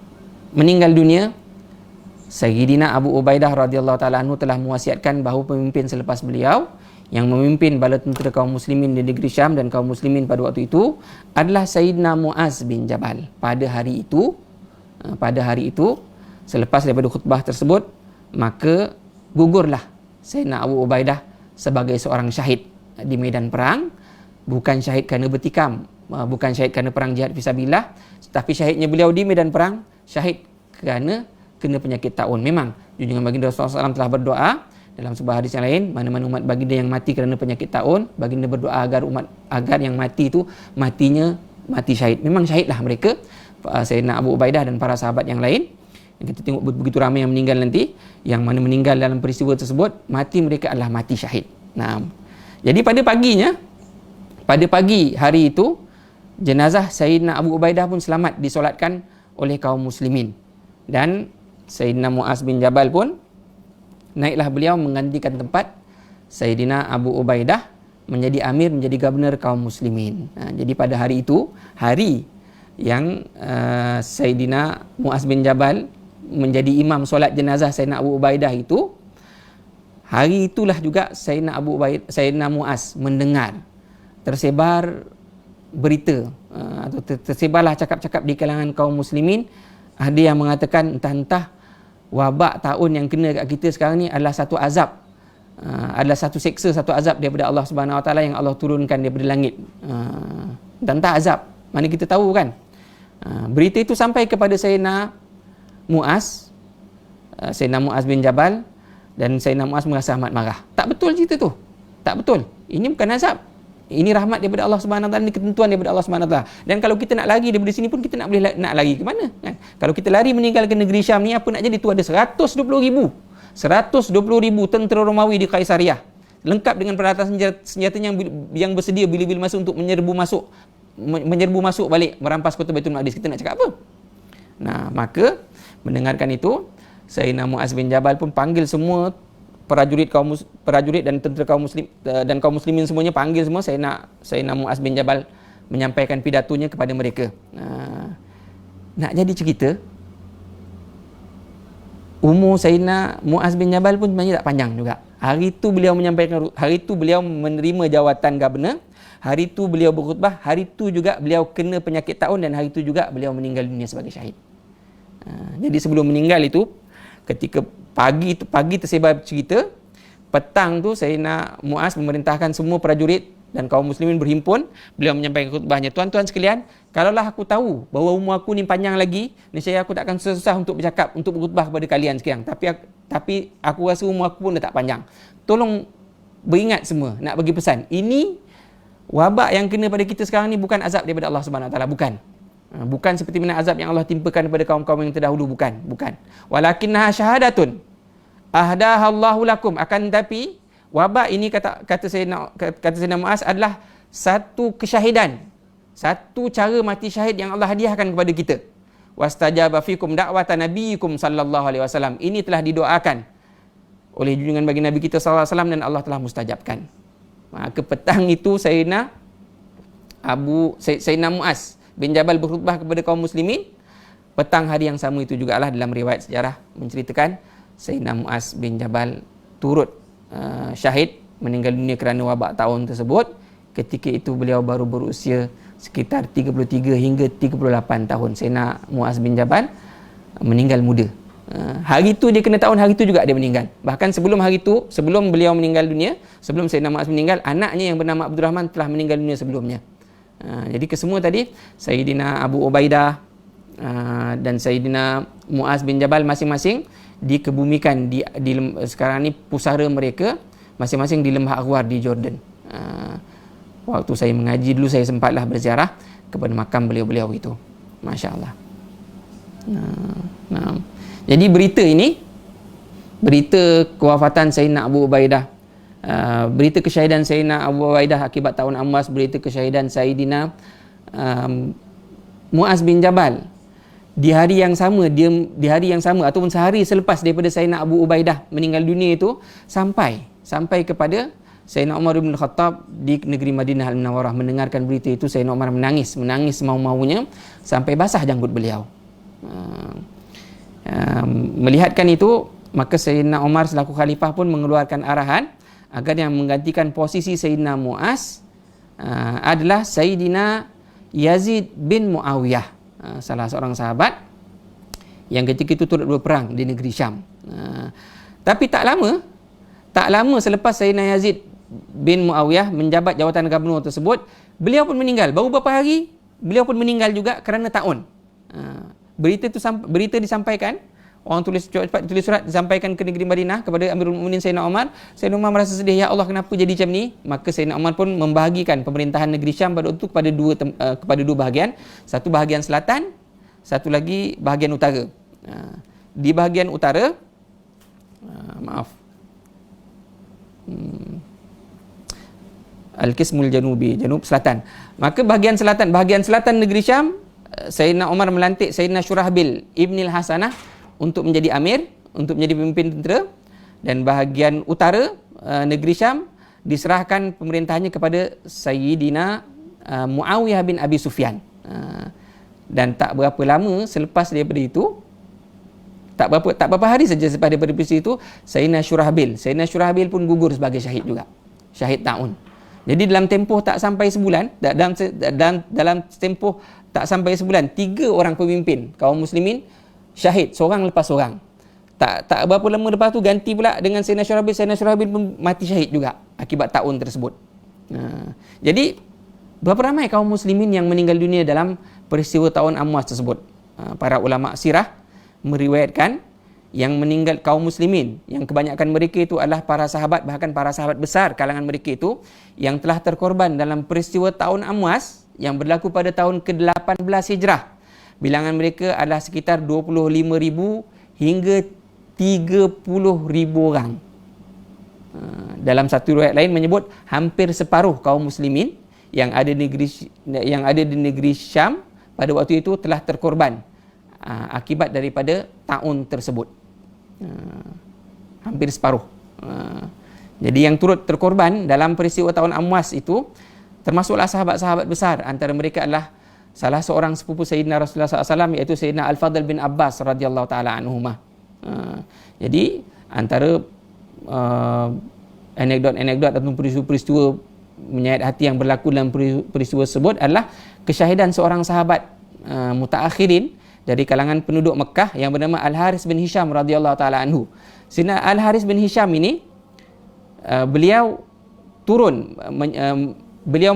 meninggal dunia, Sayyidina Abu Ubaidah radhiyallahu taala anhu telah mewasiatkan bahawa pemimpin selepas beliau yang memimpin bala tentera kaum muslimin di negeri Syam dan kaum muslimin pada waktu itu adalah Sayyidina Muaz bin Jabal. Pada hari itu selepas daripada khutbah tersebut, maka gugurlah Sayyidina Abu Ubaidah sebagai seorang syahid di medan perang. Bukan syahid kerana bertikam, bukan syahid kerana perang jihad fisabilillah, tapi syahidnya beliau di medan perang, syahid kerana kena penyakit taun. Memang junjungan baginda Rasulullah SAW telah berdoa dalam sebuah hadis yang lain, mana-mana umat baginda yang mati kerana penyakit taun, baginda berdoa agar yang mati itu matinya mati syahid. Memang syahidlah mereka, Sayyidina Abu Ubaidah dan para sahabat yang lain. Yang kita tengok begitu ramai yang meninggal nanti, yang mana meninggal dalam peristiwa tersebut, mati mereka adalah mati syahid. Nah, jadi pada pagi hari itu, jenazah Sayyidina Abu Ubaidah pun selamat disolatkan oleh kaum muslimin. Dan Sayyidina Muaz bin Jabal pun naiklah beliau menggantikan tempat Sayyidina Abu Ubaidah menjadi amir, menjadi gubernur kaum muslimin. Jadi pada hari itu, hari yang Sayyidina Muaz bin Jabal menjadi imam solat jenazah Sayyidina Abu Ubaidah itu, hari itulah juga Sayyidina Muaz mendengar tersebar berita atau tersebarlah cakap-cakap di kalangan kaum muslimin. Ada yang mengatakan entah-entah wabak taun yang kena kat kita sekarang ni adalah satu azab, adalah satu seksa, satu azab daripada Allah Subhanahu Wa Taala yang Allah turunkan daripada langit. Entah-entah azab, mana kita tahu kan. Berita itu sampai kepada Sayyidina Muaz bin Jabal, dan Sayyidina Muaz merasa amat marah. Tak betul cerita tu, tak betul. Ini bukan azab, ini rahmat daripada Allah Subhanahu Wa Taala, ini ketentuan daripada Allah Subhanahu Wa Taala. Dan kalau kita nak lari daripada sini pun, kita nak boleh nak lari ke mana kan? Kalau kita lari meninggalkan negeri Syam ni, apa nak jadi? Tu ada 120,000 tentera Romawi di Kaisariah, lengkap dengan peralatan senjatanya yang bersedia bila-bila masa untuk menyerbu masuk balik merampas kota Baitul Maqdis. Kita nak cakap apa? Nah, maka mendengarkan itu, Sayyidina Muaz bin Jabal pun panggil semua prajurit dan tentera kaum muslim dan kaum muslimin semuanya, panggil semua. Sayyidina Muaz bin Jabal menyampaikan pidatonya kepada mereka. Nak jadi cerita, umur Sayyidina Muaz bin Jabal pun sebenarnya tak panjang juga. Hari itu beliau menerima jawatan gubernur, hari itu beliau berkhutbah, hari itu juga beliau kena penyakit taun, dan hari itu juga beliau meninggal dunia sebagai syahid. Jadi sebelum meninggal itu, ketika pagi tersebar cerita, petang tu Sayyidina Muaz memerintahkan semua prajurit dan kaum muslimin berhimpun. Beliau menyampaikan khutbahnya, tuan-tuan sekalian, kalaulah aku tahu bahawa umur aku ni panjang lagi, nescaya aku takkan susah untuk bercakap, untuk berkhutbah kepada kalian sekarang. Tapi aku rasa umur aku pun dah tak panjang. Tolong beringat semua, nak bagi pesan, ini wabak yang kena pada kita sekarang ni bukan azab daripada Allah Subhanahu Wa Taala, bukan. Bukan seperti mana azab yang Allah timpakan kepada kaum-kaum yang terdahulu, bukan. Walakinnaha syahadatun ahdahallahu lakum. Akan tetapi wabak ini, kata Sayyidina Muaz, adalah satu kesyahidan, satu cara mati syahid yang Allah hadiahkan kepada kita. Wastajaba fikum da'wata nabiyikum sallallahu alaihi wasallam. Ini telah didoakan oleh junjungan bagi Nabi kita sallallahu alaihi wasallam, dan Allah telah mustajabkan. Maka petang itu Sayyidina Muaz bin Jabal berkhutbah kepada kaum muslimin. Petang hari yang sama itu jugalah dalam riwayat sejarah menceritakan Sayyidina Muaz bin Jabal turut syahid, meninggal dunia kerana wabak taun tersebut. Ketika itu beliau baru berusia sekitar 33 hingga 38 tahun. Sayyidina Muaz bin Jabal meninggal muda. Hari itu dia kena taun, hari itu juga dia meninggal. Bahkan sebelum hari itu, sebelum beliau meninggal dunia, sebelum Sayyidina Muaz meninggal, anaknya yang bernama Abdul Rahman telah meninggal dunia sebelumnya. Jadi kesemua tadi, Sayyidina Abu Ubaidah dan Sayyidina Muaz bin Jabal masing-masing dikebumikan di sekarang ni pusara mereka masing-masing di Lembah Arwar di Jordan. Waktu saya mengaji dulu, saya sempatlah berziarah kepada makam beliau-beliau itu. Masya-Allah. Jadi berita ini, berita kewafatan Sayyidina Abu Ubaidah, berita kesyahidan Sayyidina Abu Ubaidah akibat taun Amwas, berita kesyahidan Sayyidina Muaz bin Jabal di hari yang sama, ataupun sehari selepas daripada Sayyidina Abu Ubaidah meninggal dunia itu, sampai kepada Sayyidina Umar bin Khattab di negeri Madinah Al-Munawwarah. Mendengarkan berita itu, Sayyidina Umar menangis semau-maunya sampai basah janggut beliau. Melihatkan itu, maka Sayyidina Umar selaku khalifah pun mengeluarkan arahan agar yang menggantikan posisi Sayyidina Muaz adalah Sayyidina Yazid bin Muawiyah, salah seorang sahabat yang ketika itu turut berperang di negeri Syam. Tapi tak lama selepas Sayyidina Yazid bin Muawiyah menjabat jawatan gubernur tersebut, beliau pun meninggal. Baru beberapa hari beliau pun meninggal juga kerana taun. Berita disampaikan, orang tulis cepat tulis surat disampaikan ke negeri Madinah kepada Amirul Mukminin Sayyidina Umar. Sayyidina Umar merasa sedih, ya Allah kenapa jadi macam ni? Maka Sayyidina Umar pun membahagikan pemerintahan negeri Syam pada waktu itu kepada dua bahagian. Satu bahagian selatan, satu lagi bahagian utara. Di bahagian utara, Al-Qismul Janubi, janub selatan. Maka bahagian selatan negeri Syam, Sayyidina Umar melantik Sayyidina Syurahbil Ibn al-Hasanah untuk menjadi amir, untuk menjadi pemimpin tentera. Dan bahagian utara negeri Syam diserahkan pemerintahannya kepada Sayyidina Muawiyah bin Abi Sufyan. Dan tak berapa lama selepas daripada itu, tak berapa hari saja selepas daripada peristiwa itu, Sayyidina Syurahbil pun gugur sebagai syahid juga. Syahid ta'un. Jadi dalam tempoh tak sampai sebulan, dalam tempoh tak sampai sebulan, 3 orang pemimpin kaum muslimin syahid, seorang lepas seorang. Tak berapa lama lepas tu ganti pula dengan Sayyidina Syurahbil pun mati syahid juga akibat ta'un tersebut. Jadi berapa ramai kaum muslimin yang meninggal dunia dalam peristiwa ta'un Amwas tersebut. Para ulama sirah meriwayatkan yang meninggal kaum muslimin, yang kebanyakan mereka itu adalah para sahabat, bahkan para sahabat besar kalangan mereka itu yang telah terkorban dalam peristiwa ta'un Amwas yang berlaku pada tahun ke-18 Hijrah. Bilangan mereka adalah sekitar 25,000 hingga 30,000 orang. Dalam satu riwayat lain menyebut hampir separuh kaum muslimin yang ada di negeri Syam pada waktu itu telah terkorban akibat daripada ta'un tersebut. Hampir separuh. Jadi yang turut terkorban dalam peristiwa ta'un Amwas itu termasuklah sahabat-sahabat besar. Antara mereka adalah salah seorang sepupu Sayyidina Rasulullah SAW, iaitu Sayyidina Al-Fadl bin Abbas radhiyallahu taala anhumah. Jadi antara anekdot atau peristiwa menyayat hati yang berlaku dalam peristiwa tersebut adalah kesyahidan seorang sahabat mutaakhirin dari kalangan penduduk Mekah yang bernama Al-Haris bin Hisham radhiyallahu taala anhu. Sayyidina Al-Haris bin Hisham ini beliau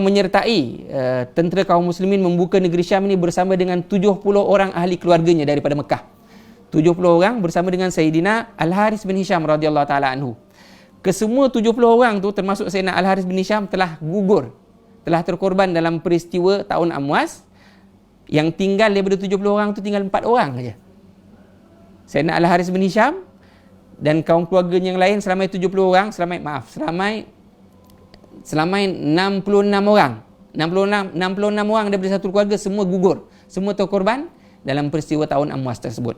menyertai tentera kaum muslimin membuka negeri Syam ini bersama dengan 70 orang ahli keluarganya daripada Mekah. 70 orang bersama dengan Sayyidina Al-Haris bin Hisham radhiyallahu taala anhu. Kesemua 70 orang tu termasuk Sayyidina Al-Haris bin Hisham telah gugur, telah terkorban dalam peristiwa ta'un Amwas. Yang tinggal daripada 70 orang tu tinggal 4 orang saja. Sayyidina Al-Haris bin Hisham dan kaum keluarganya yang lain seramai 70 orang, seramai 66 orang. 66 orang daripada satu keluarga semua gugur, semua terkorban dalam peristiwa ta'un Amwas tersebut.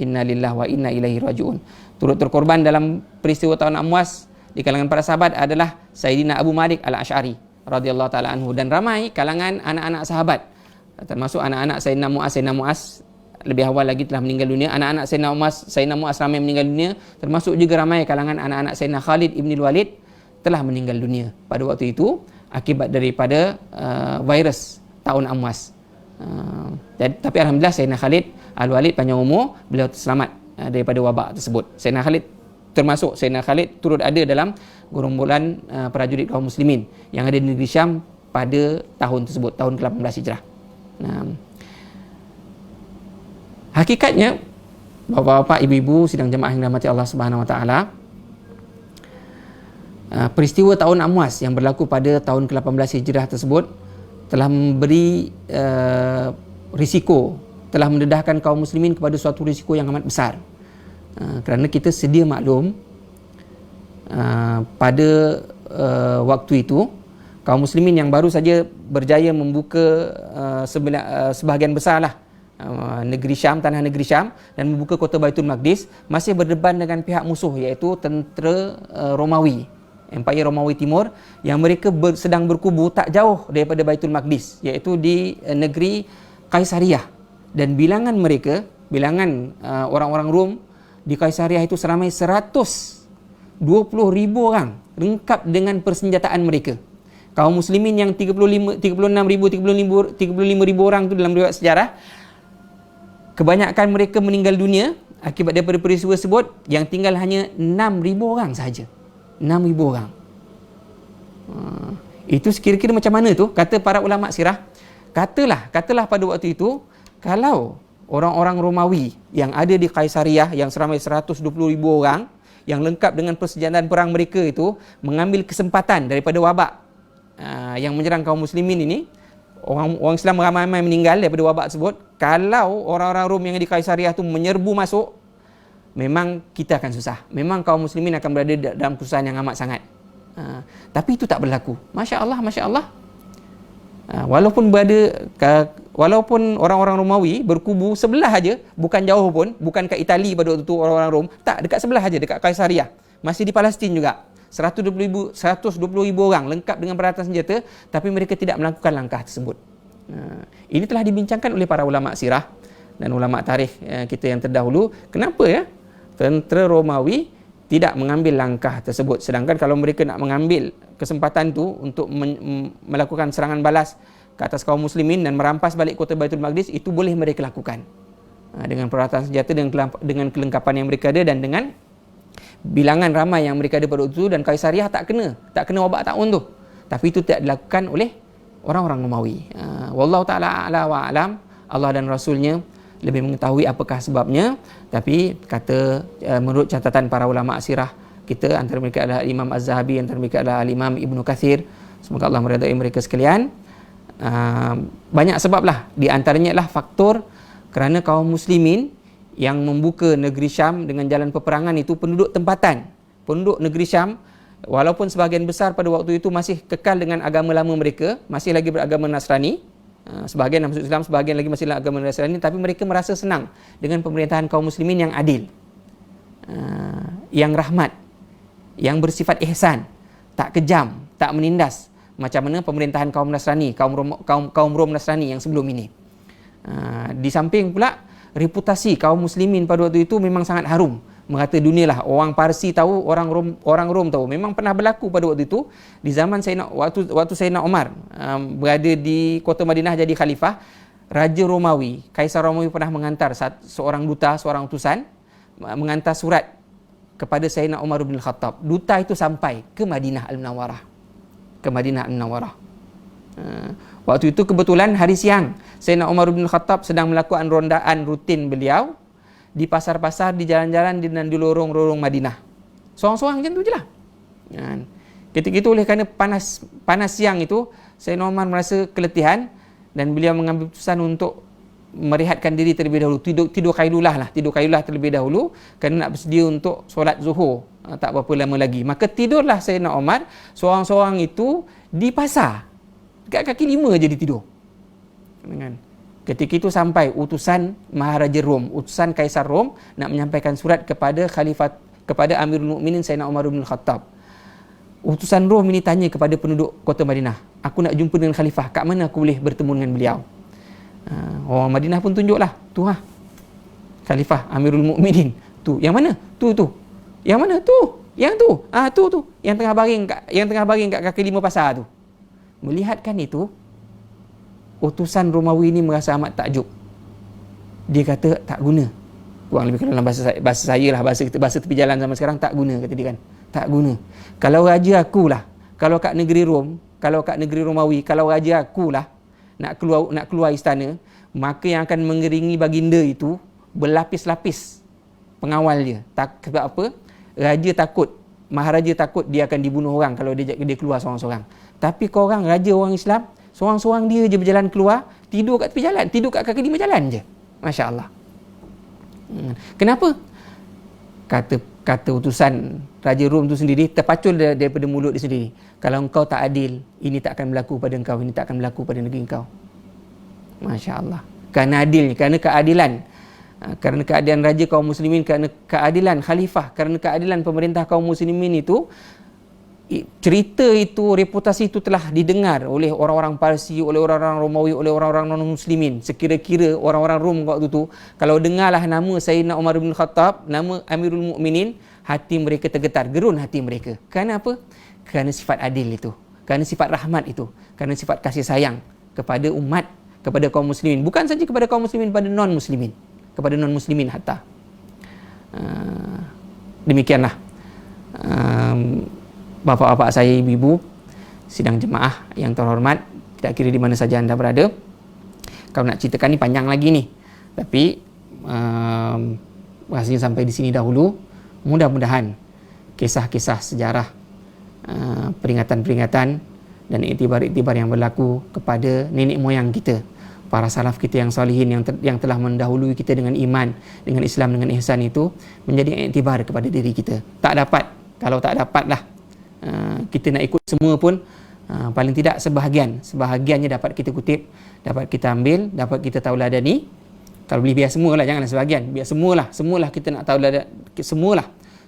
Inna lillahi wa inna ilaihi raji'un. Turut terkorban dalam peristiwa ta'un Amwas di kalangan para sahabat adalah Sayyidina Abu Malik Al-Asy'ari radhiyallahu taala anhu, dan ramai kalangan anak-anak sahabat, termasuk anak-anak Sayyidina Mu'az lebih awal lagi telah meninggal dunia. Anak-anak Sayyidina Mu'az ramai meninggal dunia, termasuk juga ramai kalangan anak-anak Sayyidina Khalid ibn Walid telah meninggal dunia pada waktu itu akibat daripada virus ta'un Amwas. Tapi alhamdulillah Sayyidina Khalid Al-Walid panjang umur, beliau selamat daripada wabak tersebut. Sayyidina Khalid turut ada dalam gerombolan prajurit kaum muslimin yang ada di negeri Syam pada tahun tersebut, tahun ke-18 Hijrah. Hakikatnya bapak-bapak, ibu-ibu sidang jemaah yang dirahmati Allah Subhanahu wa taala, peristiwa ta'un Amwas yang berlaku pada tahun ke-18 Hijrah tersebut telah memberi risiko, telah mendedahkan kaum muslimin kepada suatu risiko yang amat besar. Kerana kita sedia maklum, pada waktu itu kaum muslimin yang baru saja berjaya membuka sebahagian besarlah negeri Syam, tanah negeri Syam, dan membuka kota Baitul Maqdis, masih berdepan dengan pihak musuh, iaitu tentera Romawi, Empire Romawi Timur, yang mereka sedang berkubu tak jauh daripada Baitul Maqdis, iaitu di negeri Kaisariah. Dan bilangan orang-orang Rom di Kaisariah itu seramai 120,000 orang, lengkap dengan persenjataan mereka. Kaum muslimin yang 35,000 orang itu dalam riwayat sejarah, kebanyakan mereka meninggal dunia akibat daripada peristiwa tersebut, yang tinggal hanya 6,000 orang sahaja. 6,000 orang. Itu kira-kira macam mana tu? Kata para ulama sirah, katalah pada waktu itu, kalau orang-orang Romawi yang ada di Kaisariah yang seramai 120,000 orang yang lengkap dengan persenjataan perang mereka itu mengambil kesempatan daripada wabak yang menyerang kaum muslimin ini, orang Islam ramai-ramai meninggal daripada wabak tersebut. Kalau orang-orang Rom yang di Kaisariah tu menyerbu masuk, memang kita akan susah. Memang kaum muslimin akan berada dalam kesusahan yang amat sangat. Tapi itu tak berlaku. Masya Allah, Masya Allah. Walaupun orang-orang Romawi berkubu sebelah aja, bukan jauh pun, bukan kat Itali pada waktu itu orang-orang Rom, tak, dekat sebelah aja, dekat Kaisariah. Masih di Palestin juga. 120,000 orang lengkap dengan peralatan senjata, tapi mereka tidak melakukan langkah tersebut. Ini telah dibincangkan oleh para ulama sirah dan ulama tarikh kita yang terdahulu. Kenapa ya tentera Romawi tidak mengambil langkah tersebut, sedangkan kalau mereka nak mengambil kesempatan tu untuk melakukan serangan balas ke atas kaum muslimin dan merampas balik kota Baitul Maqdis, itu boleh mereka lakukan dengan peralatan senjata, dengan kelengkapan yang mereka ada dan dengan bilangan ramai yang mereka ada pada waktu itu. Dan Kaisariah tak kena wabak taun tu, tapi itu tidak dilakukan oleh orang-orang Romawi. Wallahu ta'ala a'la wa a'lam. Allah dan Rasulnya lebih mengetahui apakah sebabnya. Tapi kata menurut catatan para ulama sirah kita, antara mereka adalah Imam Az-Zahabi, antara mereka adalah Imam Ibnu Kathir, semoga Allah meridai mereka sekalian. Banyak sebab lah, di antaranya lah faktor kerana kaum muslimin yang membuka negeri Syam dengan jalan peperangan itu penduduk tempatan. Penduduk negeri Syam, walaupun sebahagian besar pada waktu itu masih kekal dengan agama lama mereka, masih lagi beragama Nasrani, sebahagian masuk Islam, sebahagian lagi masih agama Nasrani, tapi mereka merasa senang dengan pemerintahan kaum muslimin yang adil, yang rahmat, yang bersifat ihsan, tak kejam, tak menindas macam mana pemerintahan kaum Nasrani, kaum Rom Nasrani yang sebelum ini. Di samping pula reputasi kaum muslimin pada waktu itu memang sangat harum, merata dunia lah. Orang Parsi tahu, orang Rom tahu. Memang pernah berlaku pada waktu itu di zaman waktu Sayyidina Umar berada di kota Madinah jadi khalifah. Raja Romawi, Kaisar Romawi pernah mengantar seorang duta, seorang utusan mengantar surat kepada Sayyidina Umar bin Khattab. Duta itu sampai ke Madinah Al-Munawwarah. Waktu itu kebetulan hari siang, Sayyidina Umar bin Khattab sedang melakukan rondaan rutin beliau di pasar-pasar, di jalan-jalan dan di lorong-lorong Madinah. Seorang-seorang macam tu je lah. Ketika itu oleh kerana panas siang itu, Sayyidina Umar merasa keletihan dan beliau mengambil keputusan untuk merehatkan diri terlebih dahulu. Tidur kailulah terlebih dahulu kerana nak bersedia untuk solat zuhur tak berapa lama lagi. Maka tidurlah Sayyidina Umar seorang-seorang itu di pasar. Dekat kaki 5 je dia tidur. Ketika itu sampai utusan Maharaja Rom, utusan Kaisar Rom nak menyampaikan surat kepada Amirul Mukminin Sayyidina Umar bin Khattab. Utusan Rom ini tanya kepada penduduk kota Madinah, aku nak jumpa dengan khalifah, kat mana aku boleh bertemu dengan beliau? Orang Madinah pun tunjuklah, tu khalifah Amirul Mukminin. Tu, yang mana? Tu. Yang mana? Tu. Yang tu. Tu. Yang tengah baring kat kaki 5 pasar tu. Melihatkan itu, utusan Romawi ini merasa amat takjub. Dia kata tak guna. Kurang lebih dalam bahasa saya lah, bahasa tepi jalan zaman sekarang, tak guna, kata dia kan. Tak guna. Kalau raja akulah, kalau kat negeri Rom, kalau kat negeri Romawi, kalau raja akulah nak keluar istana, maka yang akan mengiringi baginda itu berlapis-lapis pengawal dia. Sebab apa? Raja takut, Maharaja takut dia akan dibunuh orang kalau dia keluar seorang-seorang. Tapi korang raja orang Islam, seorang-seorang dia je berjalan keluar, tidur kat tepi jalan, tidur kat kaki 5 jalan je. Masya Allah. Kenapa? Kata utusan Raja Rom tu sendiri, terpacul daripada mulut dia sendiri. Kalau engkau tak adil, ini tak akan berlaku pada engkau, ini tak akan berlaku pada negeri engkau. Masya Allah. Kerana adilnya, kerana keadilan. Kerana keadilan Raja kaum muslimin, kerana keadilan khalifah, kerana keadilan pemerintah kaum muslimin itu, cerita itu, reputasi itu telah didengar oleh orang-orang Parsi, oleh orang-orang Romawi, oleh orang-orang non-muslimin. Sekira-kira orang-orang Rom waktu itu, kalau dengarlah nama Sayyidina Umar bin Khattab, nama Amirul Mukminin, hati mereka tergetar, gerun hati mereka. Kerana apa? Kerana sifat adil itu, kerana sifat rahmat itu, kerana sifat kasih sayang kepada umat, kepada kaum muslimin. Bukan saja kepada kaum muslimin, pada non-muslimin, kepada non-muslimin hatta. Demikianlah. Bapa-bapa saya, ibu-ibu, sidang jemaah yang terhormat, tidak kira di mana saja anda berada. Kalau nak ceritakan ni panjang lagi ni, tapi rasanya sampai di sini dahulu. Mudah-mudahan kisah-kisah sejarah, peringatan-peringatan dan iktibar-iktibar yang berlaku kepada nenek moyang kita, para salaf kita yang salihin, yang telah mendahului kita dengan iman, dengan Islam, dengan ihsan itu, menjadi iktibar kepada diri kita. Tak dapat, kalau tak dapatlah kita nak ikut semua pun, paling tidak sebahagiannya dapat kita kutip, dapat kita ambil, dapat kita tauladani. Kalau boleh biar semualah, janganlah sebahagian, biar semualah kita nak tauladan,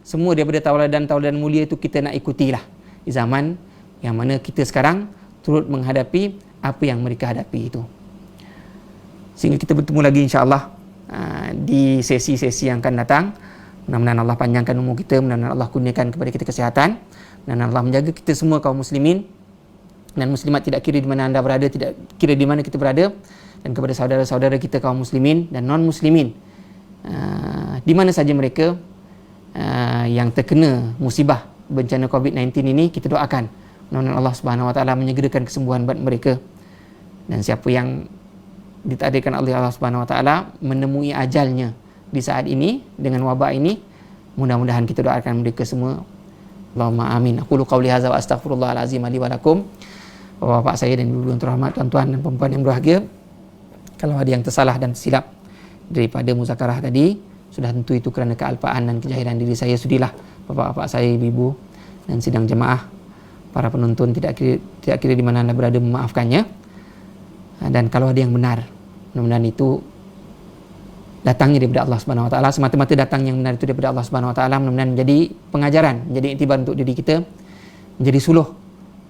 semua daripada tauladan mulia itu kita nak ikutilah di zaman yang mana kita sekarang turut menghadapi apa yang mereka hadapi itu. Sehingga kita bertemu lagi insya-Allah di sesi-sesi yang akan datang. Mudah-mudahan Allah panjangkan umur kita, mudah-mudahan Allah kurniakan kepada kita kesihatan, mudah-mudahan Allah menjaga kita semua kaum muslimin dan muslimat, tidak kira di mana anda berada, tidak kira di mana kita berada, dan kepada saudara-saudara kita kaum muslimin dan non-muslimin di mana saja mereka yang terkena musibah bencana COVID-19 ini, kita doakan mudah-mudahan Allah Subhanahu Wa Taala menyegerakan kesembuhan buat mereka. Dan siapa yang ditakdirkan oleh Allah Subhanahu Wa Taala menemui ajalnya di saat ini dengan wabak ini, mudah-mudahan kita doakan mereka semua. Allahumma amin. Aqulu qawli hadza wa astaghfirullahal azim li wa lakum. Bapak-bapak saya dan ibu-ibu yang terhormat, tuan-tuan dan puan-puan yang berbahagia, kalau ada yang tersalah dan tersilap daripada muzakarah tadi, sudah tentu itu kerana kealpaan dan kejahilan diri saya. Sudilah bapak-bapak saya, ibu-ibu dan sidang jemaah, para penonton, tidak kira di mana anda berada, memaafkannya. Dan kalau ada yang benar, mudah-mudahan itu datangnya daripada Allah Subhanahu Wa Taala, semata-mata datang yang benar itu daripada Allah Subhanahu Wa Taala. Mudah-mudahan menjadi pengajaran, menjadi iktibar untuk diri kita, menjadi suluh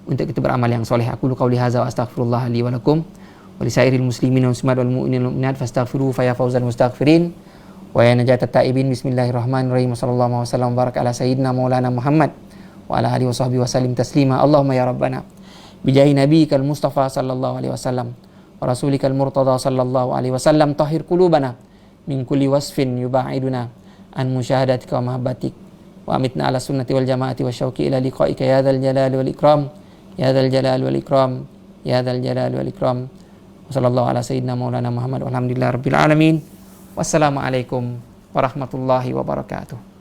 untuk kita beramal yang soleh. Aku qauli hadza wa astaghfirullah li wa lakum wa lisairil muslimin wal muslimat wal mu'minin wal mu'minat fastaghfiruhu fa ya fawzal mustaghfirin wa ya najatat taibin. Bismillahirrahmanirrahim. Sallallahu wasallam barak ala sayyidina maulana Muhammad wa ala alihi washabbihi wasallim taslima. Allahumma ya rabbana bijahi nabiyikal mustafa sallallahu alaihi wasallam wa rasulikal murtada sallallahu alaihi wasallam, tahhir qulubana min kulli wasfin yubaiduna an musyahadatika wa mahabbatik wa amitna ala sunnati wal jamaati wa syauqi ila liqaika ya dzal jalali wal ikram, ya dzal jalali wal ikram, ya dzal jalali wal ikram. Wa sallallahu ala sayyidina maulana Muhammad walhamdulillahi rabbil alamin. Wassalamualaikum warahmatullahi wabarakatuh.